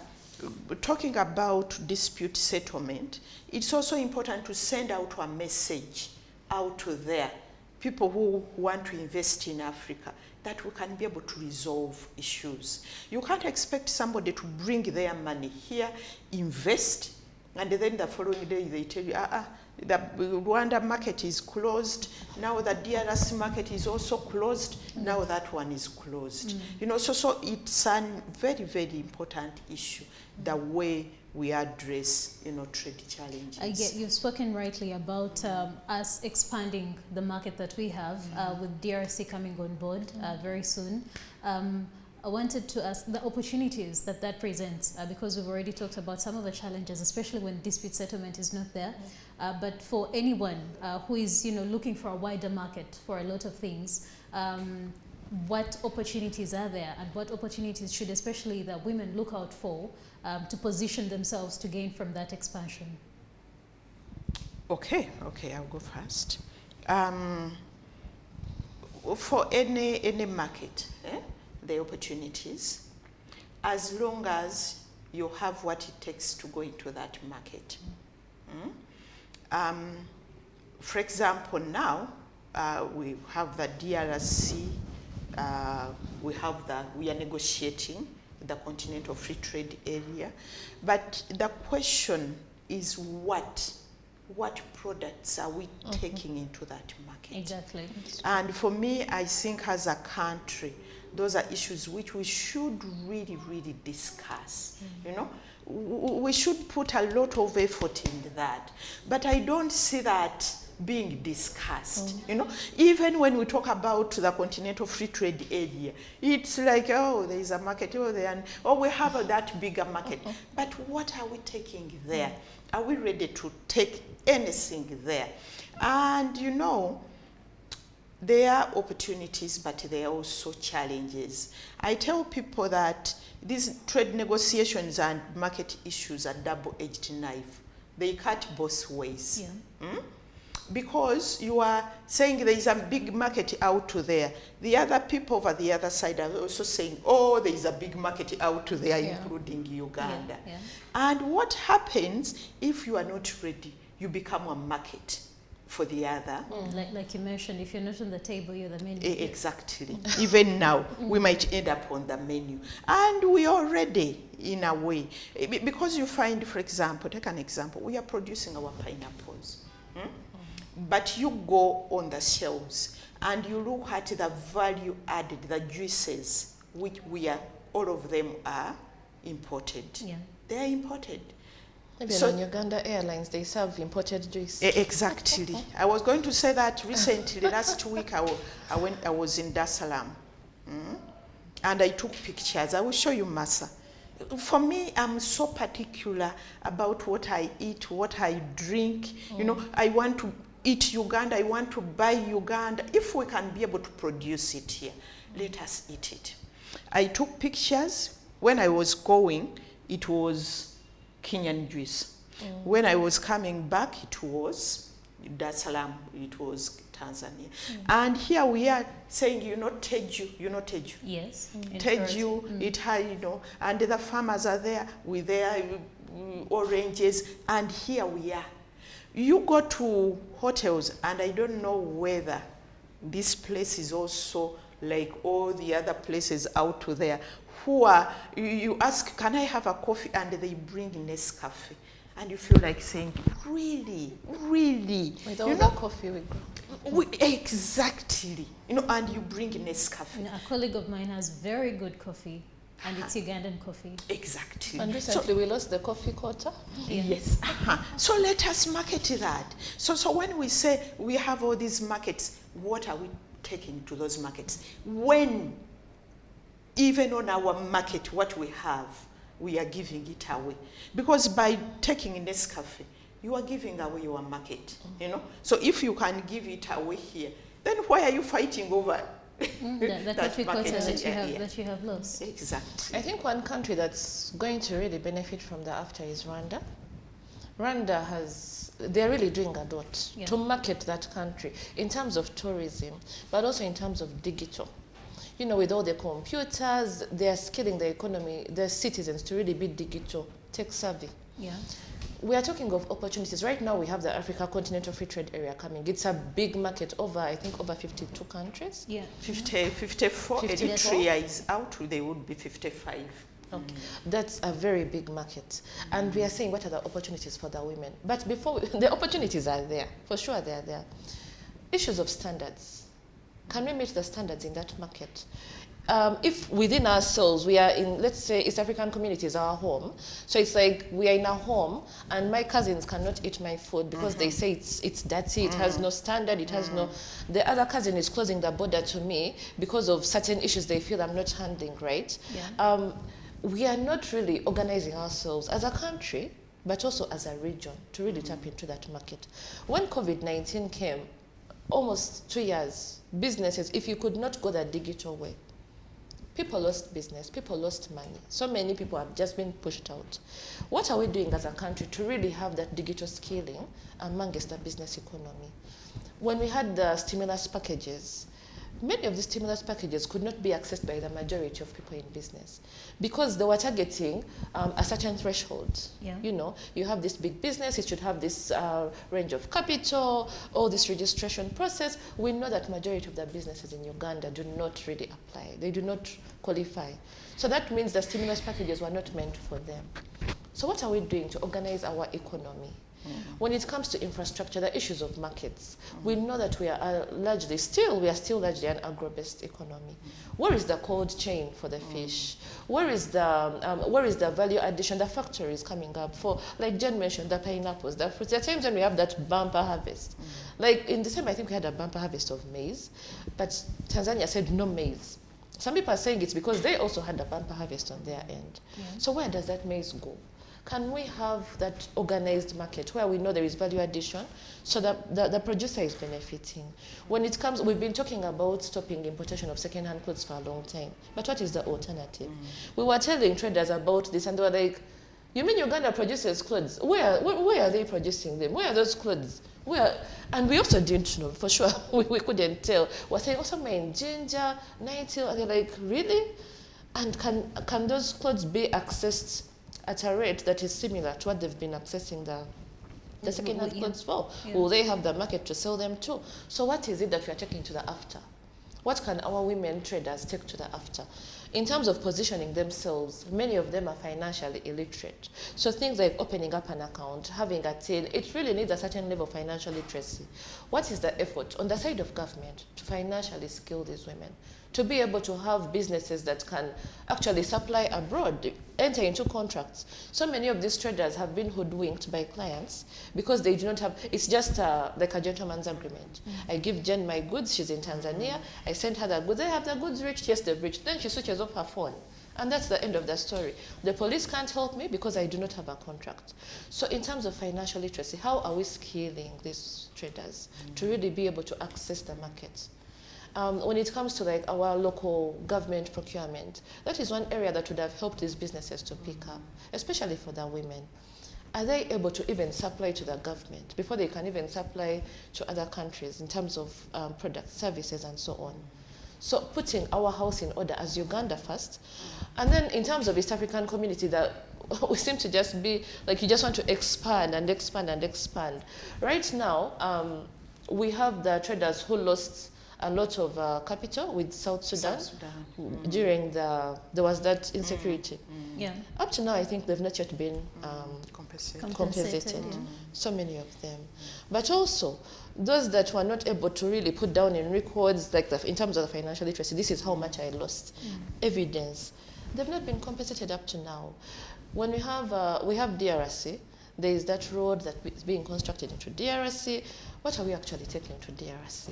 talking about dispute settlement, it's also important to send out a message out there, people who want to invest in Africa, that we can be able to resolve issues. You can't expect somebody to bring their money here, invest, and then the following day they tell you, the Rwanda market is closed, now the DRC market is also closed, now that one is closed. You know, so it's a very, very important issue, the way we address, you know, trade challenges. I get, you've spoken rightly about us expanding the market that we have with DRC coming on board very soon. I wanted to ask the opportunities that presents, because we've already talked about some of the challenges, especially when dispute settlement is not there. But for anyone who is, you know, looking for a wider market for a lot of things, what opportunities are there, and what opportunities should especially the women look out for to position themselves to gain from that expansion? Okay, I'll go first. For any market, the opportunities, as long as you have what it takes to go into that market. For example, now we have the DRC, we are negotiating the Continental Free Trade Area, but the question is what products are we taking into that market? Exactly. And for me, I think as a country, those are issues which we should really, really discuss. You know, we should put a lot of effort in that. But I don't see that being discussed. You know, even when we talk about the Continental Free Trade Area, it's like, oh, there is a market over there, and oh, we have that bigger market. But what are we taking there? Are we ready to take anything there? And you know, there are opportunities, but there are also challenges. I tell people that these trade negotiations and market issues are double-edged knife. They cut both ways. Yeah. Because you are saying there is a big market out there. The other people over the other side are also saying, oh, there is a big market out there, including Uganda. Yeah. And what happens if you are not ready? You become a market for the other. Like you mentioned, if you're not on the table, you're the menu. Exactly. Even now, we might end up on the menu. And we are ready in a way. Because you find, for example, take an example, we are producing our pineapples. But you go on the shelves and you look at the value added, the juices, which all of them are imported. Yeah. They are imported. Maybe on Uganda Airlines, they serve imported juice. Exactly. I was going to say that recently. Last week, I was in Dar es Salaam, and I took pictures. I will show you, Massa. For me, I'm so particular about what I eat, what I drink. You know, I want to eat Uganda. I want to buy Uganda. If we can be able to produce it here, let us eat it. I took pictures. When I was going, it was Kenyan juice. When I was coming back, it was Dar es Salaam, it was Tanzania. And here we are saying, you know, Teju. Yes. Teju, it had, you know, and the farmers are there with their oranges, and here we are. You go to hotels, and I don't know whether this place is also like all the other places out there who are, you ask, can I have a coffee? And they bring Nescafe. And you feel like saying, really, really? With all the coffee we grow. Exactly. And you bring Nescafe. A colleague of mine has very good coffee, and it's Ugandan coffee. Exactly. And recently we lost the coffee quota. Yeah. Yes. So let us market that. So when we say we have all these markets, what are we taking to those markets? When even on our market, what we have, we are giving it away. Because by taking Nescafe, you are giving away your market, So if you can give it away here, then why are you fighting over the coffee quota that you have lost? Exactly. I think one country that's going to really benefit from the after is Rwanda. Rwanda they're really doing a lot to market that country in terms of tourism, but also in terms of digital. With all the computers, they're skilling the economy, the citizens to really be digital, tech savvy. Yeah. We are talking of opportunities. Right now we have the Africa Continental Free Trade Area coming. It's a big market I think over 52 countries. Yeah. 54. Eritrea is out, they would be 55. Okay. That's a very big market. And we are saying what are the opportunities for the women. But the opportunities are there. For sure they are there. Issues of standards. Can we meet the standards in that market? If within ourselves, we are in, let's say, East African communities, our home. So it's like we are in a home and my cousins cannot eat my food because they say it's dirty, it has no standard, it has no... The other cousin is closing the border to me because of certain issues they feel I'm not handling, right? Yeah. We are not really organizing ourselves as a country, but also as a region to really tap into that market. When COVID-19 came, almost 2 years, businesses, if you could not go the digital way, people lost business, people lost money. So many people have just been pushed out. What are we doing as a country to really have that digital scaling amongst the business economy? When we had the stimulus packages, many of the stimulus packages could not be accessed by the majority of people in business because they were targeting a certain threshold. Yeah. You have this big business, it should have this range of capital, all this registration process. We know that majority of the businesses in Uganda do not really apply. They do not qualify. So that means the stimulus packages were not meant for them. So what are we doing to organize our economy? When it comes to infrastructure, the issues of markets, we know that we are still largely an agro-based economy. Where is the cold chain for the fish? Where is the value addition? The factories coming up for, like Jen mentioned, the pineapples, the fruits. There are times when we have that bumper harvest. Like in December, I think we had a bumper harvest of maize, but Tanzania said no maize. Some people are saying it's because they also had a bumper harvest on their end. Yeah. So where does that maize go? Can we have that organized market where we know there is value addition so that the producer is benefiting? When it comes, we've been talking about stopping importation of second-hand clothes for a long time. But what is the alternative? We were telling traders about this and they were like, you mean Uganda produces clothes? Where are they producing them? Where are those clothes? And we also didn't know, for sure. we couldn't tell. We're saying, somewhere in Ginger, Night Hill, and they're like, really? And can those clothes be accessed at a rate that is similar to what they've been accessing the second-hand clothes for? Yeah. Will they have the market to sell them to? So what is it that we are taking to the after? What can our women traders take to the after? In terms of positioning themselves, many of them are financially illiterate. So things like opening up an account, having a till, it really needs a certain level of financial literacy. What is the effort on the side of government to financially skill these women? To be able to have businesses that can actually supply abroad, enter into contracts. So many of these traders have been hoodwinked by clients because they do not have, it's just like a gentleman's agreement. I give Jen my goods, she's in Tanzania, I send her the goods, I have the goods reached, yes they've reached, then she switches off her phone. And that's the end of the story. The police can't help me because I do not have a contract. So in terms of financial literacy, how are we scaling these traders to really be able to access the markets? When it comes to like our local government procurement, that is one area that would have helped these businesses to pick up, especially for the women. Are they able to even supply to the government before they can even supply to other countries in terms of products, services, and so on? So putting our house in order as Uganda first. And then in terms of East African community, that we seem to just be like you just want to expand and expand and expand. Right now, we have the traders who lost a lot of capital with South Sudan. During there was that insecurity. Yeah. Up to now, I think they've not yet been compensated. Yeah. So many of them. But also, those that were not able to really put down in records, like in terms of the financial literacy, this is how much I lost. Evidence. They've not been compensated up to now. When we have DRC, there is that road that is being constructed into DRC. What are we actually taking to DRC?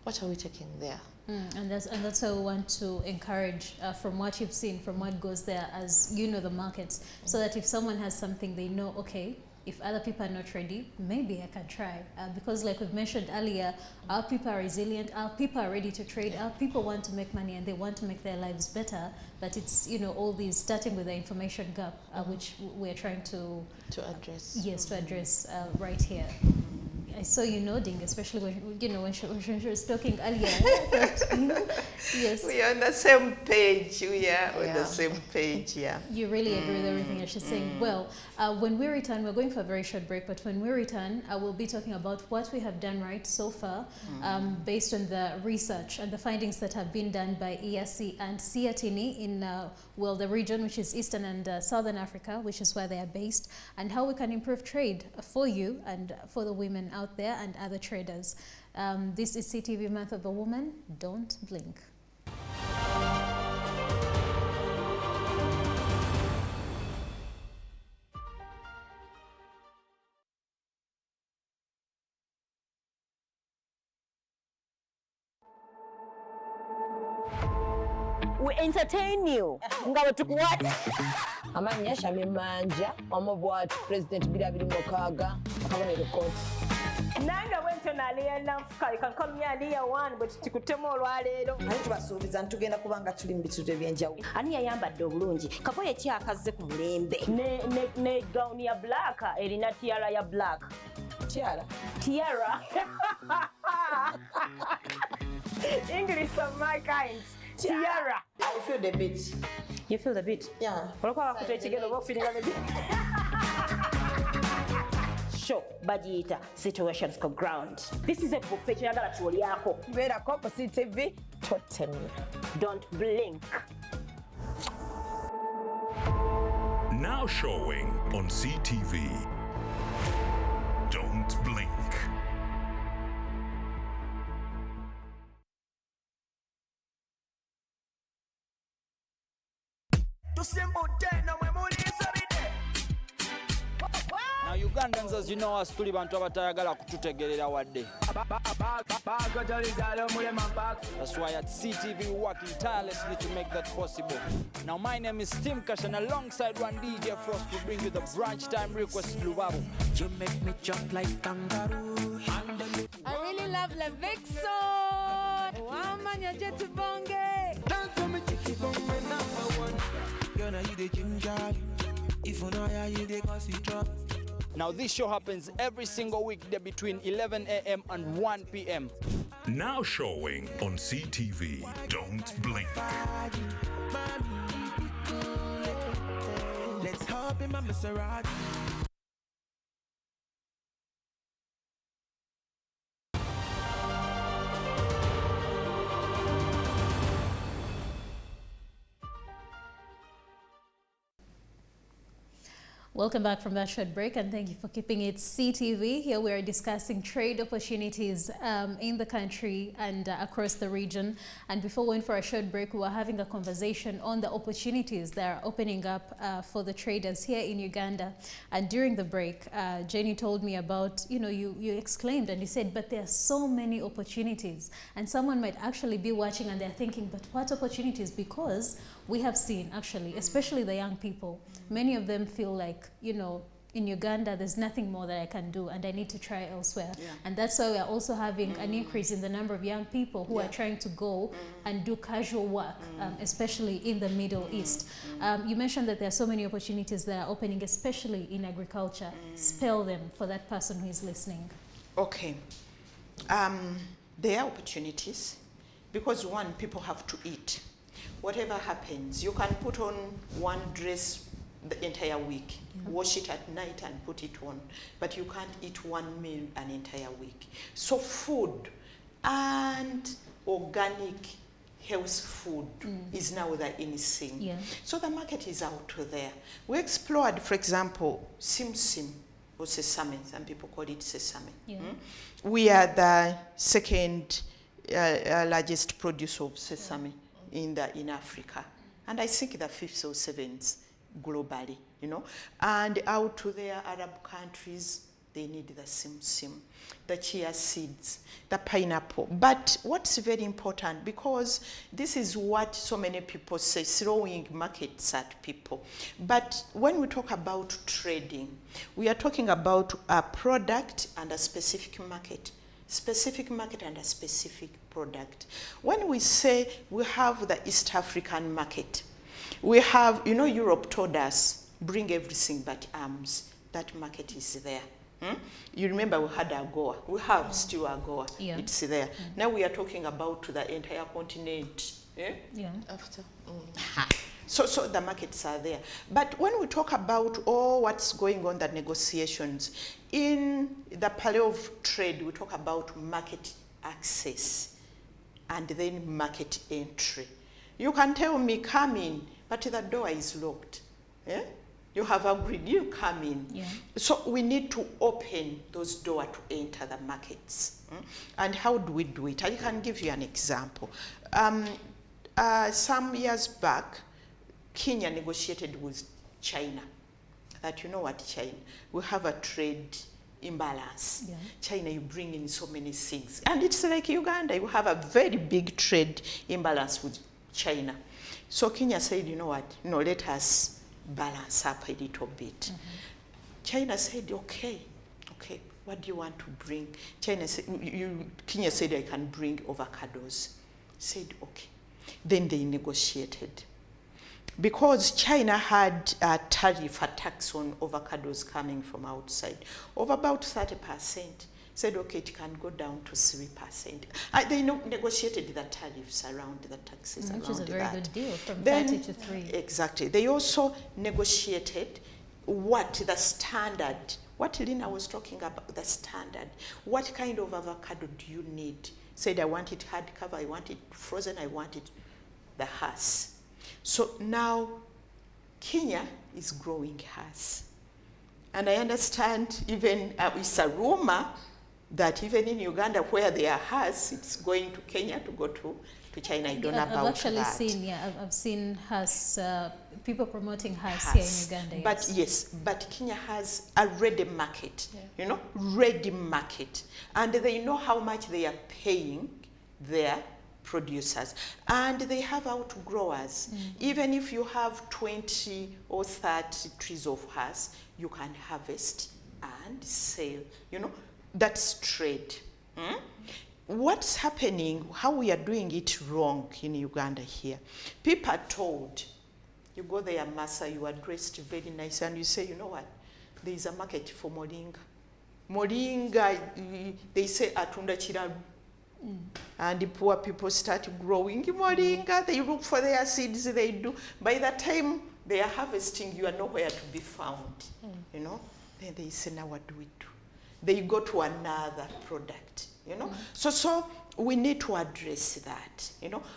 What are we taking there? And that's why we want to encourage, from what you've seen, from what goes there, as you know the markets, so that if someone has something, they know, okay, if other people are not ready, maybe I can try. Because like we've mentioned earlier, our people are resilient, our people are ready to trade, our people want to make money and they want to make their lives better. But it's, you know, all these, starting with the information gap, which we're trying to address. Yes, to address right here. I saw you nodding, especially when, you know, when she was talking earlier. Yes. We are on the same page. We are on the same page, yeah. You really agree with everything that she's saying. Well, when we return, we're going for a very short break, but when we return, we'll be talking about what we have done right so far, based on the research and the findings that have been done by EAC and CIATINI in, well, the region, which is Eastern and Southern Africa, which is where they are based, and how we can improve trade for you and for the women out there and other traders. This is CTV Month of the Woman. Don't blink. We entertain you. Ngawe tukuwate. Amanya Shamimanja, Omobwat, President Bidabidi Mokaga, Kabonero Court. Nanga wento na Aliyah Nafuka, you can call me Aliyah one, but tikutemo olwaleero. Ani tubasuubiza ntugenda kubanga tuli mu bitundu ebyenjawulo. Ani yayambadde obulungi. Kapoye ki akazze ku mulembe. Ne gown ya black, erina tiara ya black. Tiara. English of my kind. Tiara. I feel the beat. You feel the beat? Yeah. Show bagiyita situations ko ground. This is a buffet kyagala ky'olyako. Beera ko ku CTV totemye. Don't blink. Now showing on CTV. Don't blink. Now Ugandans, as you know, us tuli bantu abatayagala kututegerera wadde. That's why at CTV we're working tirelessly to make that possible. Now my name is Tim Cash, and alongside one DJ Frost to bring you the brunch time request Lubabu. You make me jump like kangaroo. I really love the Vixen. Wamanya Jet Bonge. Dance for me, chicky bum, my number one. You know you the ginger. If you know you the cause you drop. Now this show happens every single weekday between 11 a.m. and 1 p.m. Now showing on CTV. Don't blink. Let's hop in my Maserati. Welcome back from that short break, and thank you for keeping it CTV. Here we are discussing trade opportunities in the country and across the region. And before we went for a short break, we were having a conversation on the opportunities that are opening up for the traders here in Uganda. And during the break, Jenny told me about, you know, you exclaimed and you said, but there are so many opportunities. And someone might actually be watching and they're thinking, but what opportunities? Because we have seen, actually, especially the young people, many of them feel like, you know, in Uganda, there's nothing more that I can do and I need to try elsewhere. Yeah. And that's why we are also having an increase in the number of young people who are trying to go and do casual work, especially in the Middle East. You mentioned that there are so many opportunities that are opening, especially in agriculture. Spell them for that person who is listening. Okay. There are opportunities because, one, people have to eat. Whatever happens, you can put on one dress the entire week, wash it at night and put it on, but you can't eat one meal an entire week. So food and organic health food is now the in thing. Yeah. So the market is out there. We explored, for example, sim or sesame. Some people call it sesame. Yeah. We are the second largest producer of sesame in Africa, and I think the fifth or seventh globally. And out to their Arab countries, they need the sim, the chia seeds, the pineapple. But what's very important, because this is what so many people say, throwing markets at people. But when we talk about trading, we are talking about a product and a specific market and a specific product. When we say we have the East African market, we have, Europe told us, bring everything but arms. That market is there. You remember we had AGOA. We have still AGOA. Yeah. It's there. Now we are talking about the entire continent. Yeah. After. So the markets are there. But when we talk about what's going on, the negotiations, in the palette of trade, we talk about market access and then market entry. You can tell me, come in, but the door is locked. You have agreed, you come in. Yeah. So we need to open those doors to enter the markets. And how do we do it? I can give you an example. Some years back, Kenya negotiated with China. That China, we have a trade imbalance. Yeah. China, you bring in so many things. And it's like Uganda, you have a very big trade imbalance with China. So Kenya said, let us balance up a little bit. China said, okay, what do you want to bring? Kenya said, I can bring avocados. Said, okay. Then they negotiated. Because China had a tariff, a tax on avocados coming from outside of about 30%. Said, okay, it can go down to 3%. They negotiated the tariffs around the taxes around that. Which is a very good deal, from 30 to 3. Exactly. They also negotiated what the standard, what Lina was talking about, the standard. What kind of avocado do you need? Said, I want it hardcover, I want it frozen, I want it the Hass. So now Kenya is growing Hass. And I understand even it's a rumor that even in Uganda, where there are Hass, it's going to Kenya to go to China. I don't know about that. I've seen Hass, people promoting Hass here in Uganda. But but Kenya has a ready market, ready market. And they know how much they are paying their producers. And they have outgrowers. Even if you have 20 or 30 trees of Hass, you can harvest and sell, That's trade. What's happening, how we are doing it wrong in Uganda here? People are told, you go there, Massa, you are dressed very nice, and you say, you know what, there is a market for moringa. Moringa, they say, atunda chiraru. And the poor people start growing moringa, they look for their seeds, they do. By the time they are harvesting, you are nowhere to be found, Then they say, now what do we do? They go to another product, So we need to address that,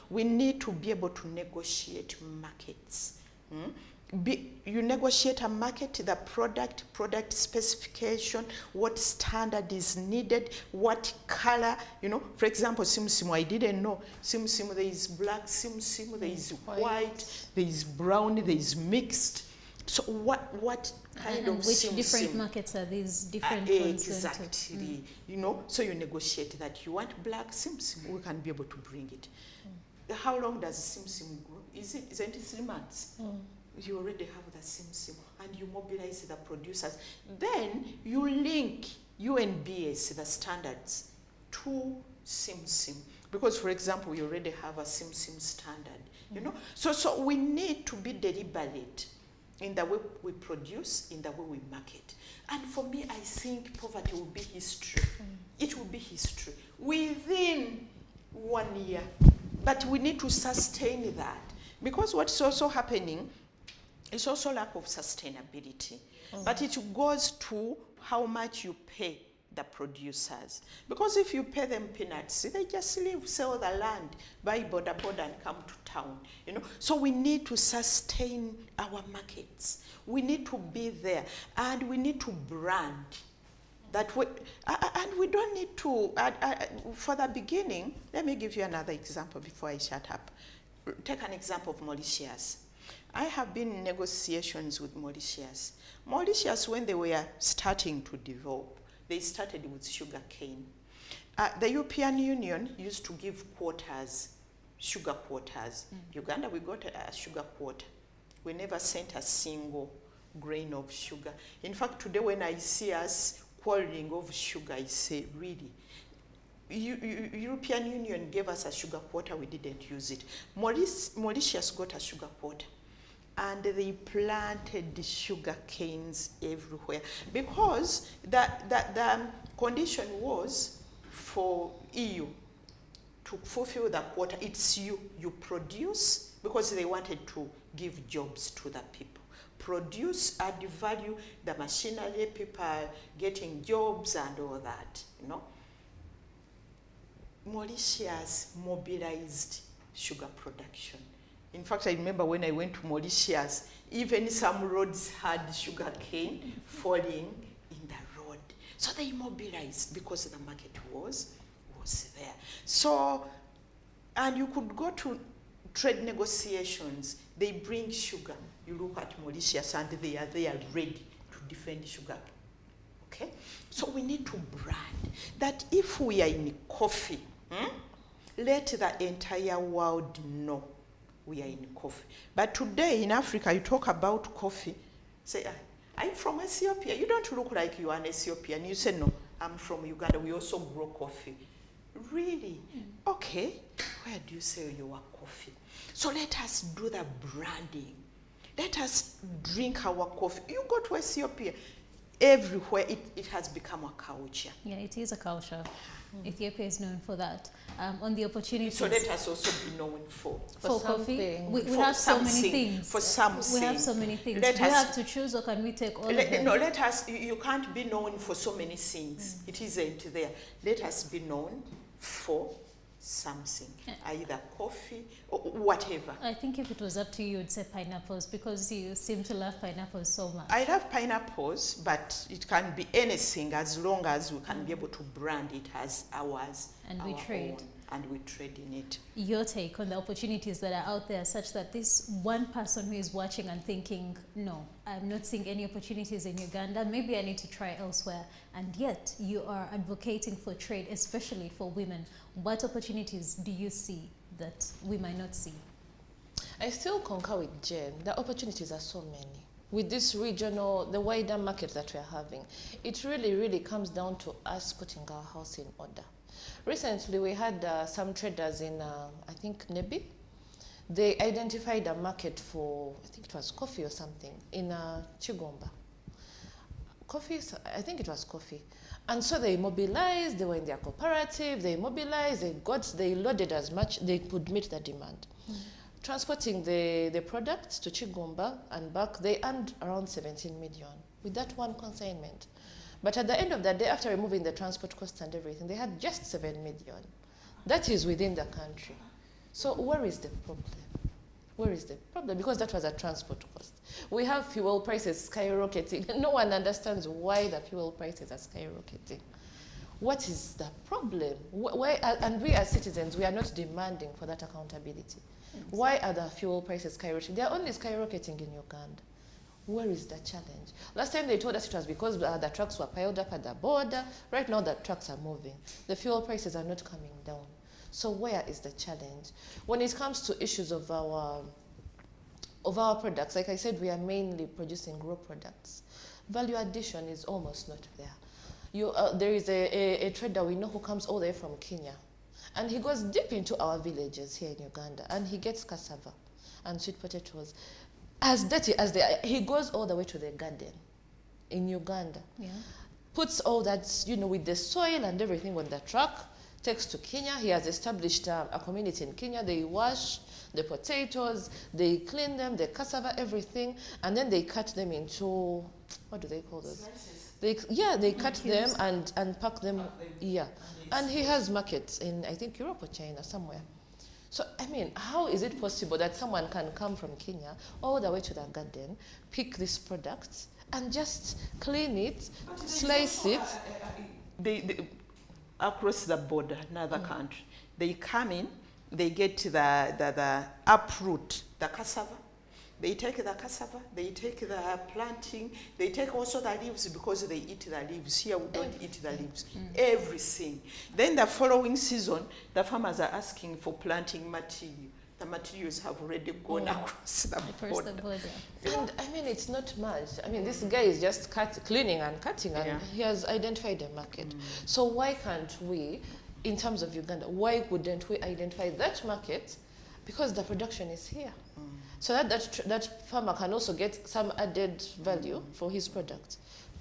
We need to be able to negotiate markets. You negotiate a market, the product specification, what standard is needed, what color, For example, sim, I didn't know. Sim, there is black sim, there is white, there is brown, there is mixed. So what kind of which different markets are these different ones? Exactly. So you negotiate that. You want black sim, we can be able to bring it. How long does sim grow? Isn't it 3 months? You already have the sim, and you mobilize the producers. Then you link UNBS, the standards, to sim. Because, for example, we already have a sim standard, So we need to be deliberate in the way we produce, in the way we market. And for me, I think poverty will be history. It will be history within 1 year. But we need to sustain that. Because what's also happening is also lack of sustainability. But it goes to how much you pay the producers. Because if you pay them peanuts, they just leave, sell the land, buy border and come to town, you know. So we need to sustain our markets. We need to be there, and we need to brand that way. And we don't need to, for the beginning, let me give you another example before I shut up. Take an example of Mauritius. I have been in negotiations with Mauritius. Mauritius, when they were starting to develop, they started with sugar cane. The European Union used to give quotas, sugar quotas. Uganda, we got a sugar quota. We never sent a single grain of sugar. In fact, today when I see us quarreling over sugar, I say, really? European Union gave us a sugar quota, we didn't use it. Mauritius got a sugar quota, and they planted the sugar canes everywhere, because the condition was for EU to fulfill the quota. It's you produce, because they wanted to give jobs to the people. Produce, add value, the machinery, people are getting jobs and all that, you know. Mauritius mobilized sugar production. In fact, I remember when I went to Mauritius, even some roads had sugar cane falling in the road. So they mobilized because the market was there. So, and you could go to trade negotiations, they bring sugar. You look at Mauritius and they are ready to defend sugar. Okay? So we need to brand that if we are in coffee, let the entire world know we are in coffee. But today in Africa, you talk about coffee, say, I'm from Ethiopia. You don't look like you are an Ethiopian. You say, no, I'm from Uganda. We also grow coffee. Really? Okay. Where do you sell your coffee? So let us do the branding. Let us drink our coffee. You go to Ethiopia, everywhere it has become a culture. Yeah, it is a culture. Ethiopia is known for that. On the opportunities. So let us also be known for coffee. We have so many things. For something. We have so many things. Do you have to choose, or can we take all of them? No, let us. You can't be known for so many things. It isn't there. Let us be known for something, either coffee or whatever. I think if it was up to you, you'd say pineapples, because you seem to love pineapples so much. I love pineapples, but it can be anything as long as we can be able to brand it as ours. And we trade. And we trade in it. Your take on the opportunities that are out there, such that this one person who is watching and thinking, no, I'm not seeing any opportunities in Uganda, maybe I need to try elsewhere, and yet you are advocating for trade, especially for women. What opportunities do you see that we might not see? I still concur with Jen. The opportunities are so many. With this regional, the wider market that we're having, it really comes down to us putting our house in order. Recently, we had some traders in, I think, Nebi. They identified a market for, I think it was coffee or something, in Chigomba. Coffee, I think it was coffee. And so they mobilized, they were in their cooperative, they mobilized, they loaded as much, they could meet the demand. Transporting the products to Chigomba and back, they earned around 17 million with that one consignment. But at the end of the day, after removing the transport costs and everything, they had just 7 million. That is within the country. So where is the problem? Where is the problem? Because that was a transport cost. We have fuel prices skyrocketing. No one understands why the fuel prices are skyrocketing. What is the problem? And we as citizens, we are not demanding for that accountability. Why are the fuel prices skyrocketing? They are only skyrocketing in Uganda. Where is the challenge? Last time they told us it was because the trucks were piled up at the border. Right now the trucks are moving. The fuel prices are not coming down. So where is the challenge? When it comes to issues of our products, like I said, we are mainly producing raw products. Value addition is almost not there. There is a trader we know who comes all the way from Kenya, and he goes deep into our villages here in Uganda, and he gets cassava and sweet potatoes. As dirty as they are, he goes all the way to the garden in Uganda. Yeah. Puts all that, with the soil and everything on the truck, takes to Kenya. He has established a community in Kenya. They wash the potatoes, they clean them, the cassava, everything, and then they cut them into, what do they call those? They cut them and pack them. Yeah, and he has markets in, I think, Europe or China somewhere. So I mean, how is it possible that someone can come from Kenya all the way to the garden, pick these products, and just clean it, slice it? They across the border, another country, they come in, they get the uproot, the cassava. They take the cassava, they take the planting, they take also the leaves because they eat the leaves. Here we don't eat the leaves. Everything. Then the following season, the farmers are asking for planting material. The materials have already gone across the border. And I mean, it's not much. I mean, this guy is just cleaning and cutting, and he has identified a market. So why can't we, in terms of Uganda, why wouldn't we identify that market? Because the production is here. So that farmer can also get some added value for his product,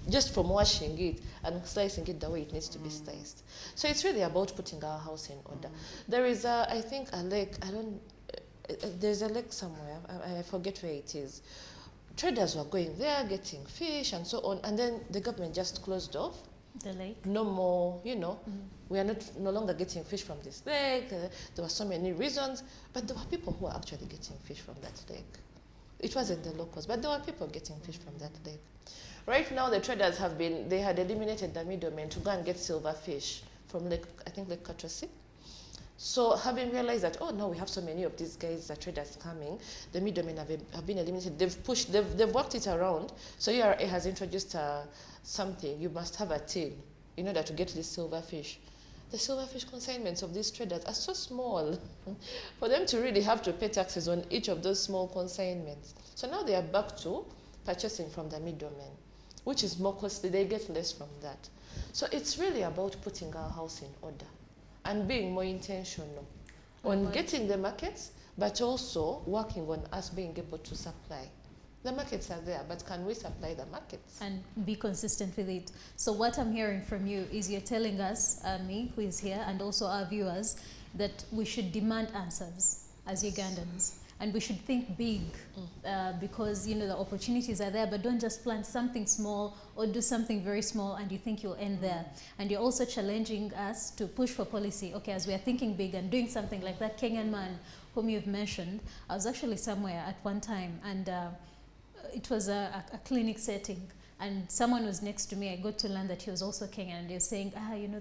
just from washing it and slicing it the way it needs to be sliced. So it's really about putting our house in order. There is, I think, a lake, there's a lake somewhere, I forget where it is. Traders were going there, getting fish and so on, and then the government just closed off the lake. No more, we are no longer getting fish from this lake. There were so many reasons, but there were people who were actually getting fish from that lake. It wasn't the locals, but there were people getting fish from that lake. Right now, the traders they had eliminated the middlemen to go and get silver fish from Lake Katrasi. So having realized that, now we have so many of these guys, the traders coming, the middlemen have been eliminated. They've worked it around. So URA has introduced something. You must have a till in order to get this silver fish. The silver fish consignments of these traders are so small for them to really have to pay taxes on each of those small consignments. So now they are back to purchasing from the middlemen, which is more costly. They get less from that. So it's really about putting our house in order and being more intentional on getting the markets, but also working on us being able to supply. The markets are there, but can we supply the markets? And be consistent with it. So what I'm hearing from you is you're telling us, me who is here, and also our viewers, that we should demand answers as Ugandans. And we should think big because, the opportunities are there, but don't just plant something small or do something very small and you think you'll end there. And you're also challenging us to push for policy. Okay, as we are thinking big and doing something like that Kenyan man whom you've mentioned, I was actually somewhere at one time and it was a clinic setting. And someone was next to me. I got to learn that he was also Kenyan, and they were saying,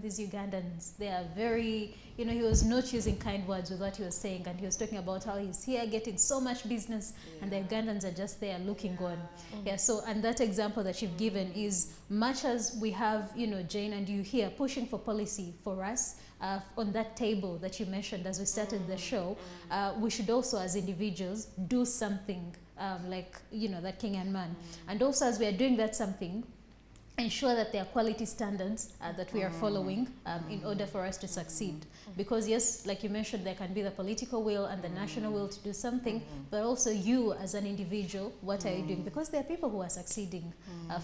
these Ugandans, they are very, he was not using kind words with what he was saying, and he was talking about how he's here getting so much business, and the Ugandans are just there looking on. So, and that example that you've given is much as we have, Jane and you here pushing for policy for us, on that table that you mentioned as we started the show, we should also as individuals do something like, that Kenyan man. And also as we are doing that something, ensure that there are quality standards that we are following in order for us to succeed. Because yes, like you mentioned, there can be the political will and the national will to do something, but also you as an individual, what are you doing? Because there are people who are succeeding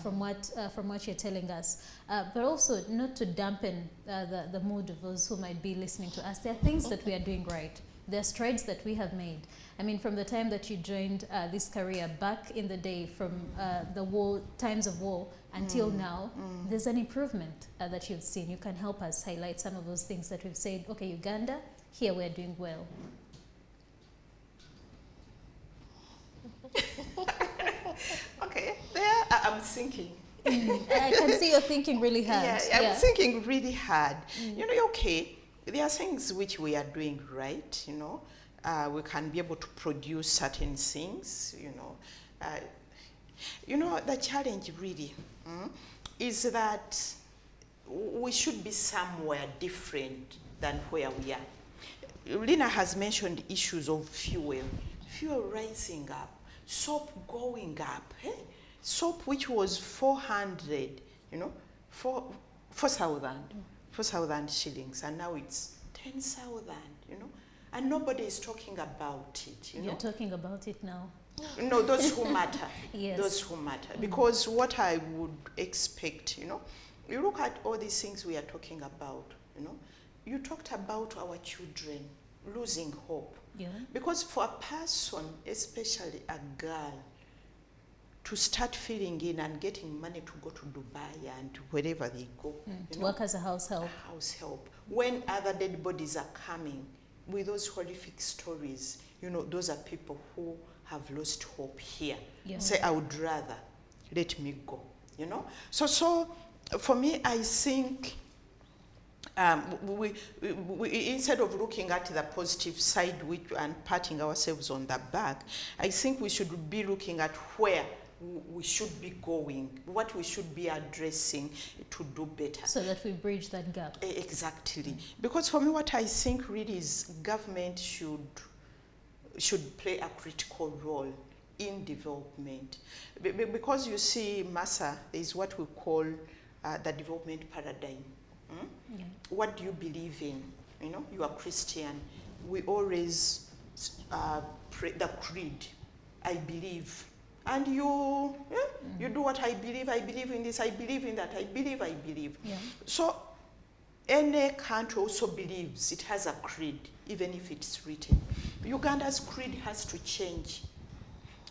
from what you're telling us. But also not to dampen the mood of those who might be listening to us. There are things that we are doing right. There are strides that we have made. I mean, from the time that you joined this career back in the day, from the times of war until now, there's an improvement that you've seen. You can help us highlight some of those things that we've said, okay, Uganda, here we're doing well. Okay, there I'm thinking. I can see you're thinking really hard. Yeah, I'm thinking really hard. Okay, there are things which we are doing right, we can be able to produce certain things, the challenge really is that we should be somewhere different than where we are. Lina has mentioned issues of fuel rising up, soap going up, soap which was 400, 4,000 shillings, and now it's 10,000, and nobody is talking about it. You're talking about it now. No, those who matter. Yes. Those who matter. Because what I would expect, you look at all these things we are talking about, you talked about our children losing hope. Yeah. Because for a person, especially a girl, to start filling in and getting money to go to Dubai and wherever they go. To work as a house help. House help. When other dead bodies are coming with those horrific stories, you know, those are people who have lost hope here. Yeah. Say, I would rather let me go, you know. So for me, I think we instead of looking at the positive side and patting ourselves on the back, I think we should be looking at where we should be going, what we should be addressing to do better. So that we bridge that gap. Exactly. Because for me, what I think really is government should play a critical role in development. Because you see, Massa, is what we call the development paradigm. Yeah. What do you believe in? You know, you are Christian. We always pray the creed. I believe. And you do what I believe in this, I believe in that, I believe. Yeah. So any country also believes it has a creed, even if it's written. Uganda's creed has to change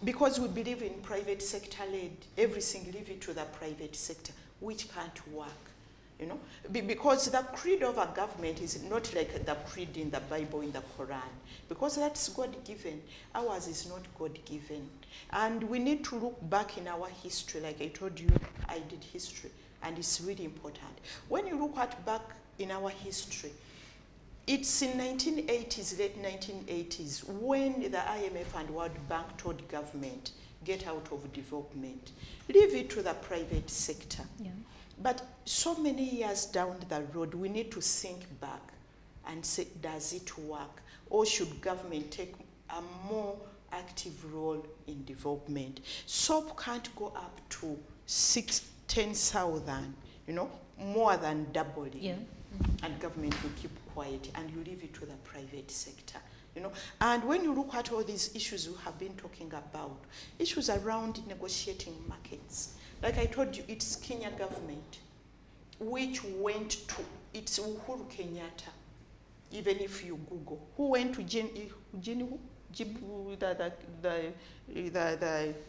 because we believe in private sector led, everything leave it to the private sector, which can't work. You know, because the creed of a government is not like the creed in the Bible, in the Quran, because that's God-given. Ours is not God-given. And we need to look back in our history. Like I told you, I did history, and it's really important. When you look back in our history, it's in 1980s, late 1980s, when the IMF and World Bank told government, get out of development, leave it to the private sector. Yeah. But so many years down the road, we need to think back and say, does it work? Or should government take a more active role in development? SOP can't go up to 10,000, you know, more than doubling. Yeah. And government will keep quiet and you leave it to the private sector. You know, and when you look at all these issues we have been talking about, issues around negotiating markets, like I told you, it's Kenya government which went to, it's Uhuru Kenyatta, even if you Google, who went to the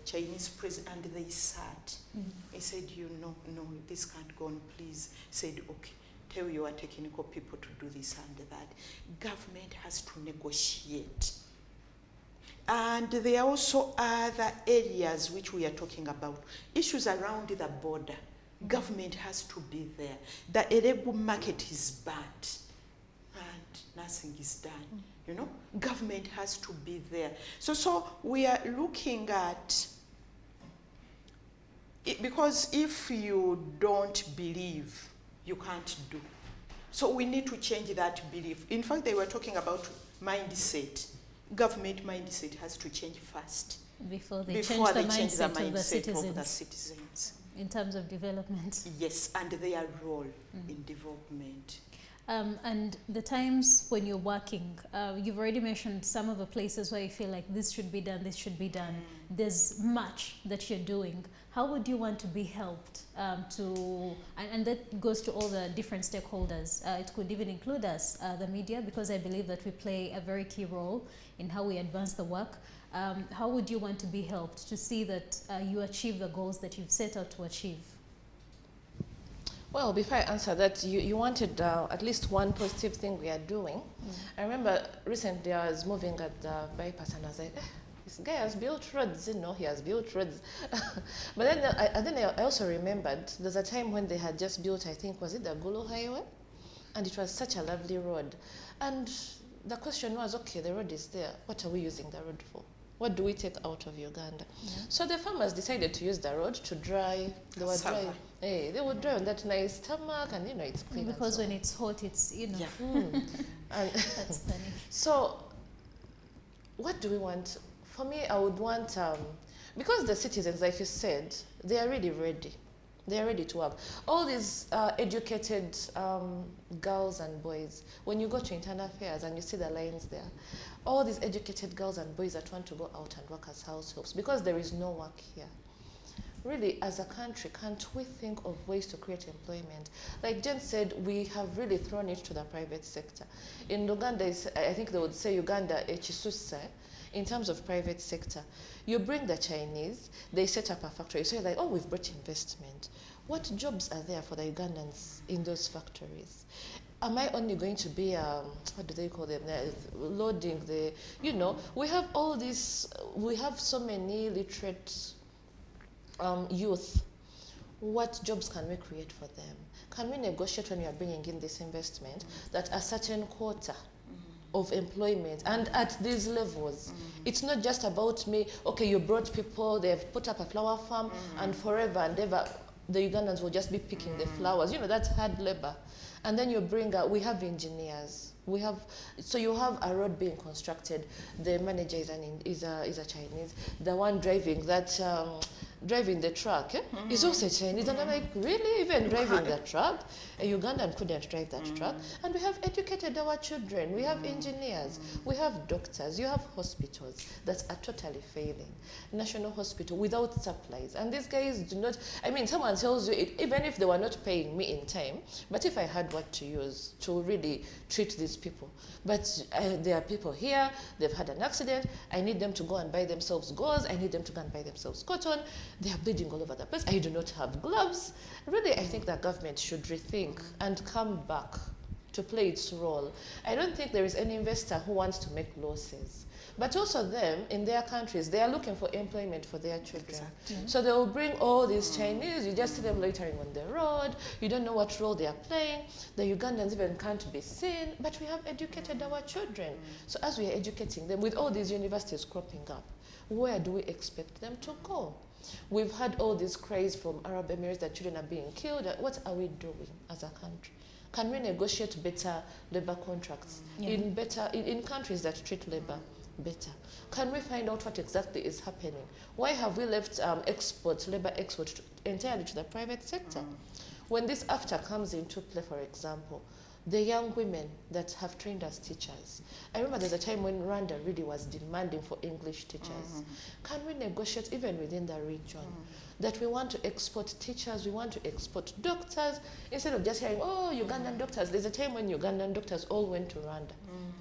Chinese president, and they sat. He said, you know, no, this can't go on, please. Said, okay, tell your technical people to do this and that. Government has to negotiate. And there are also other areas which we are talking about. Issues around the border. Government has to be there. The illegal market is bad and nothing is done. You know, government has to be there. So we are looking at it, because if you don't believe, you can't do. So we need to change that belief. In fact, they were talking about mindset. Government mindset has to change first before they change the mindset of the citizens in terms of development. Yes, and their role in development. And the times when you're working, you've already mentioned some of the places where you feel like this should be done, this should be done. There's much that you're doing. How would you want to be helped and that goes to all the different stakeholders. It could even include us, the media, because I believe that we play a very key role in how we advance the work. How would you want to be helped to see that you achieve the goals that you've set out to achieve? Well, before I answer that, you wanted at least one positive thing we are doing. I remember recently I was moving at the bypass and I was like, this guy has built roads, you know, he has built roads. But then I also remembered there's a time when they had just built, I think, was it the Gulu Highway? And it was such a lovely road. And the question was, okay, the road is there. What are we using the road for? What do we take out of Uganda? Yeah. So the farmers decided to use the road to dry. They would dry. Hey, they would dry on that nice tarmac, and you know it's clean. Because when it's hot, it's and that's funny. So, what do we want? For me, I would want because the citizens, like you said, they are really ready. They are ready to work. All these educated girls and boys, when you go to internal affairs and you see the lines there, all these educated girls and boys that want to go out and work as house helps because there is no work here. Really, as a country, can't we think of ways to create employment? Like Jen said, we have really thrown it to the private sector. In Uganda, I think they would say Uganda, echisuse. in terms of private sector. You bring the Chinese, they set up a factory. So you're like, oh, we've brought investment. What jobs are there for the Ugandans in those factories? Am I only going to be, what do they call them, loading the, we have all this, we have so many literate youth. What jobs can we create for them? Can we negotiate when we are bringing in this investment that a certain quota of employment, and at these levels, it's not just about me, okay, you brought people, they've put up a flower farm, and forever and ever, the Ugandans will just be picking the flowers. That's hard labor. And then you bring we have engineers. So you have a road being constructed. The manager is a Chinese. The one driving that driving the truck is also Chinese. And I'm like, really? Even driving the truck? A Ugandan couldn't drive that truck. And we have educated our children. We have engineers. We have doctors. You have hospitals that are totally failing. National hospital without supplies. And these guys do not, someone tells you, even if they were not paying me in time, but if I had what to use to really treat these people. But there are people here, they've had an accident, I need them to go and buy themselves gauze, I need them to go and buy themselves cotton, they are bleeding all over the place, I do not have gloves. Really, I think that government should rethink and come back to play its role. I don't think there is any investor who wants to make losses. But also them, in their countries, they are looking for employment for their children. Exactly. So they will bring all these Chinese, you just see them loitering on the road, you don't know what role they are playing, the Ugandans even can't be seen, but we have educated our children. So as we are educating them, with all these universities cropping up, where do we expect them to go? We've had all these cries from Arab Emirates that children are being killed. What are we doing as a country? Can we negotiate better labor contracts in countries that treat labor better? Can we find out what exactly is happening? Why have we left labor export entirely to the private sector? When this AFTA comes into play, for example, the young women that have trained as teachers. I remember there's a time when Rwanda really was demanding for English teachers. Can we negotiate even within the region that we want to export teachers, we want to export doctors, instead of just hearing, oh, Ugandan doctors. There's a time when Ugandan doctors all went to Rwanda,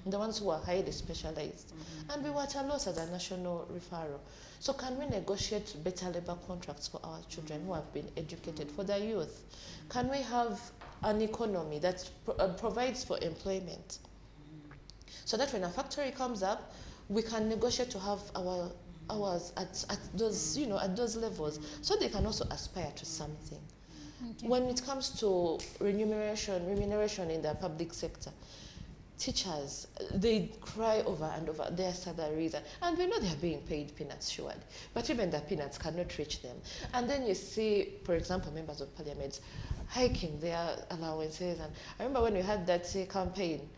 the ones who are highly specialized. And we were at a loss as a national referral. So can we negotiate better labor contracts for our children who have been educated, for their youth? Can we have an economy that provides for employment, so that when a factory comes up, we can negotiate to have our hours at those at those levels, so they can also aspire to something. Okay. When it comes to remuneration in the public sector, teachers, they cry over and over their salaries, and we know they are being paid peanuts, surely, but even the peanuts cannot reach them. And then you see, for example, members of parliament hiking their allowances. And I remember when we had that campaign,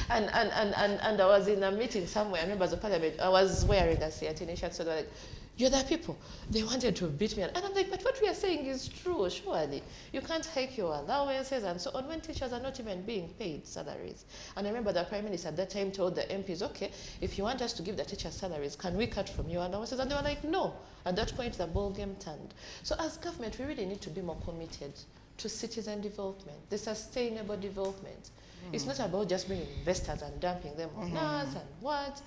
and I was in a meeting somewhere, members of parliament, I was wearing a Seattle shirt, so they're like, you're the people. They wanted to beat me. And I'm like, but what we are saying is true, surely. You can't hike your allowances and so on when teachers are not even being paid salaries. And I remember the Prime Minister at that time told the MPs, okay, if you want us to give the teachers salaries, can we cut from your allowances? And they were like, no. At that point, the ball game turned. So as government, we really need to be more committed to citizen development, the sustainable development. It's not about just bringing investors and dumping them on us and what.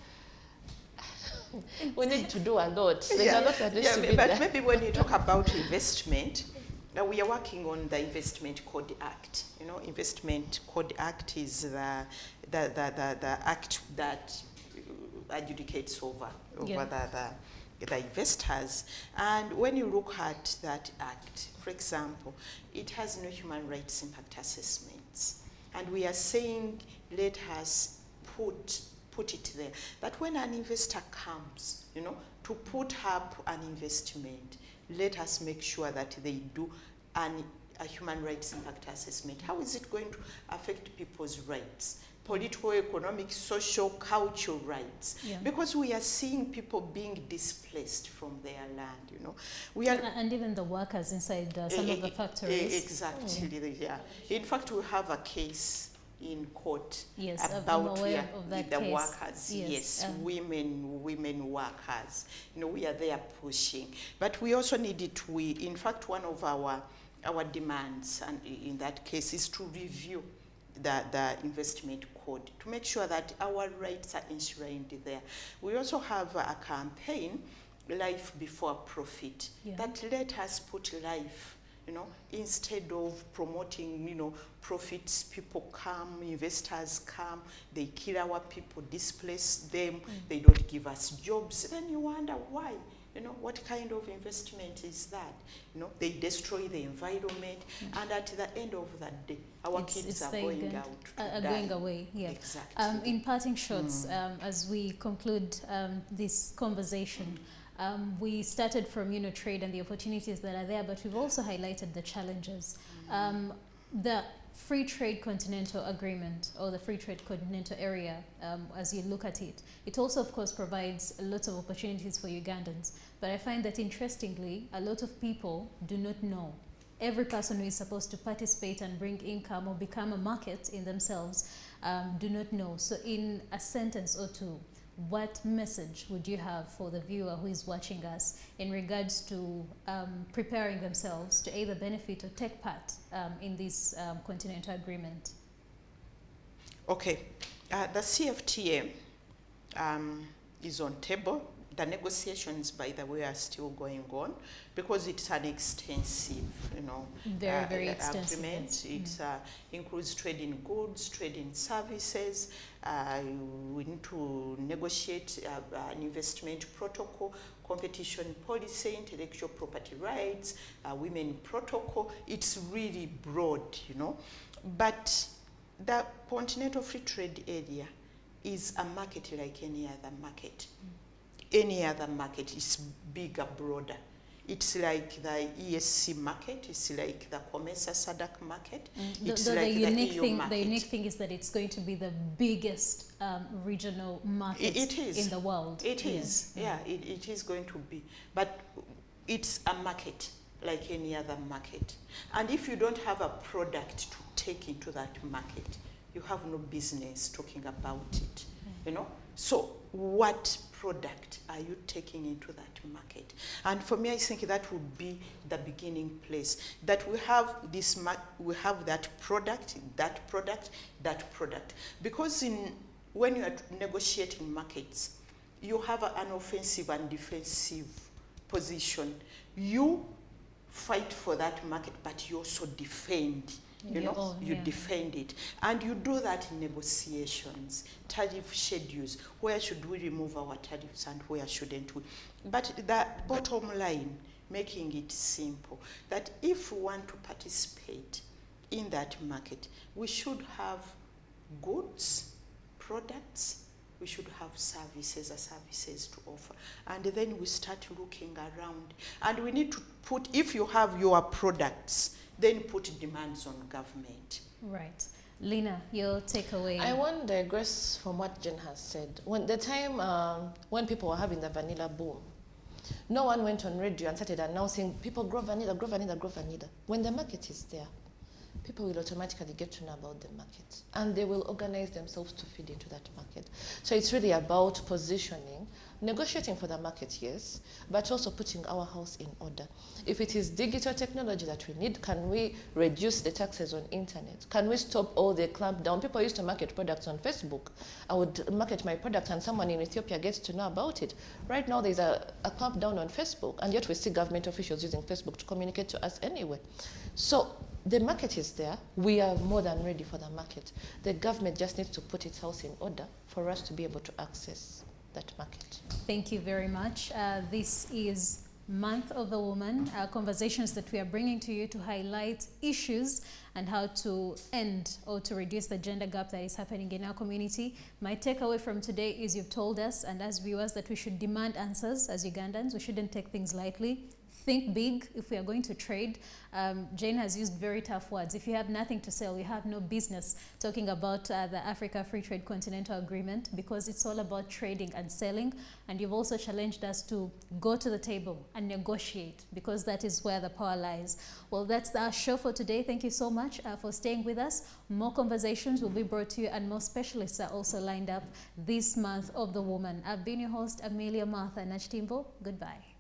We need to do a lot. There's a lot that needs to be but there. maybe when you talk about investment, we are working on the Investment Code Act. Investment Code Act is the act that adjudicates over the investors. And when you look at that act, for example, it has no human rights impact assessments. And we are saying, let us put it there, that when an investor comes, to put up an investment, let us make sure that they do a human rights impact assessment. How is it going to affect people's rights? Political, economic, social, cultural rights. Yeah. Because we are seeing people being displaced from their land, We are, and even the workers inside some of the factories. Exactly, yeah. In fact, we have a case in court about the workers, women workers. We are there pushing. But we also needed to, in fact, one of our demands, and in that case, is to review the investment code to make sure that our rights are enshrined there. We also have a campaign, Life Before Profit, that let us put life, instead of promoting, profits. People come, investors come, they kill our people, displace them, they don't give us jobs. Then you wonder why. What kind of investment is that? They destroy the environment, and at the end of that day, our kids are going out to die. Going away, yeah. Exactly. In parting shots, as we conclude this conversation, we started from trade and the opportunities that are there, but we've also highlighted the challenges. The Free Trade Continental Agreement, or the Free Trade Continental Area, as you look at it, it also of course provides lots of opportunities for Ugandans. But I find that interestingly, a lot of people do not know. Every person who is supposed to participate and bring income or become a market in themselves do not know. So in a sentence or two, what message would you have for the viewer who is watching us in regards to preparing themselves to either benefit or take part in this continental agreement? Okay, the CFTA is on table. The negotiations, by the way, are still going on because it's an extensive, very extensive agreement. It includes trade in goods, trade in services. We need to negotiate an investment protocol, competition policy, intellectual property rights, women protocol. It's really broad, But the Continental Free Trade Area is a market like any other market. Any other market is bigger, broader. It's like the ESC market, it's like the COMESA SADC market, it's like the EU market. The unique thing is that it's going to be the biggest regional market in the world. It is, it is going to be. But it's a market like any other market. And if you don't have a product to take into that market, you have no business talking about it, So what product are you taking into that market? And for me, I think that would be the beginning place, that we have this, we have that product, because when you are negotiating markets, you have an offensive and defensive position. You fight for that market, but you also defend. You defend it, and you do that in negotiations, tariff schedules. Where should we remove our tariffs and where shouldn't we? But the bottom line, making it simple, that if we want to participate in that market, we should have goods, products, we should have services to offer. And then we start looking around. And we need to put, if you have your products, then put demands on government. Right. Lina, your takeaway. I want to digress from what Jen has said. When the time when people were having the vanilla boom, no one went on radio and started announcing, people grow vanilla, grow vanilla, grow vanilla. When the market is there, people will automatically get to know about the market, and they will organize themselves to feed into that market. So it's really about positioning, negotiating for the market, yes, but also putting our house in order. If it is digital technology that we need, can we reduce the taxes on internet? Can we stop all the clampdown? People used to market products on Facebook. I would market my product and someone in Ethiopia gets to know about it. Right now there's a clampdown on Facebook, and yet we see government officials using Facebook to communicate to us anyway. So the market is there. We are more than ready for the market. The government just needs to put its house in order for us to be able to access that market. Thank you very much. This is Month of the Woman, conversations that we are bringing to you to highlight issues and how to end or to reduce the gender gap that is happening in our community. My takeaway from today is you've told us, and as viewers, that we should demand answers as Ugandans. We shouldn't take things lightly. Think big if we are going to trade. Jane has used very tough words. If you have nothing to sell, you have no business talking about the Africa Free Trade Continental Agreement, because it's all about trading and selling. And you've also challenged us to go to the table and negotiate, because that is where the power lies. Well, that's our show for today. Thank you so much for staying with us. More conversations will be brought to you, and more specialists are also lined up this Month of the Woman. I've been your host, Amelia Martha Nachtimbo. Goodbye.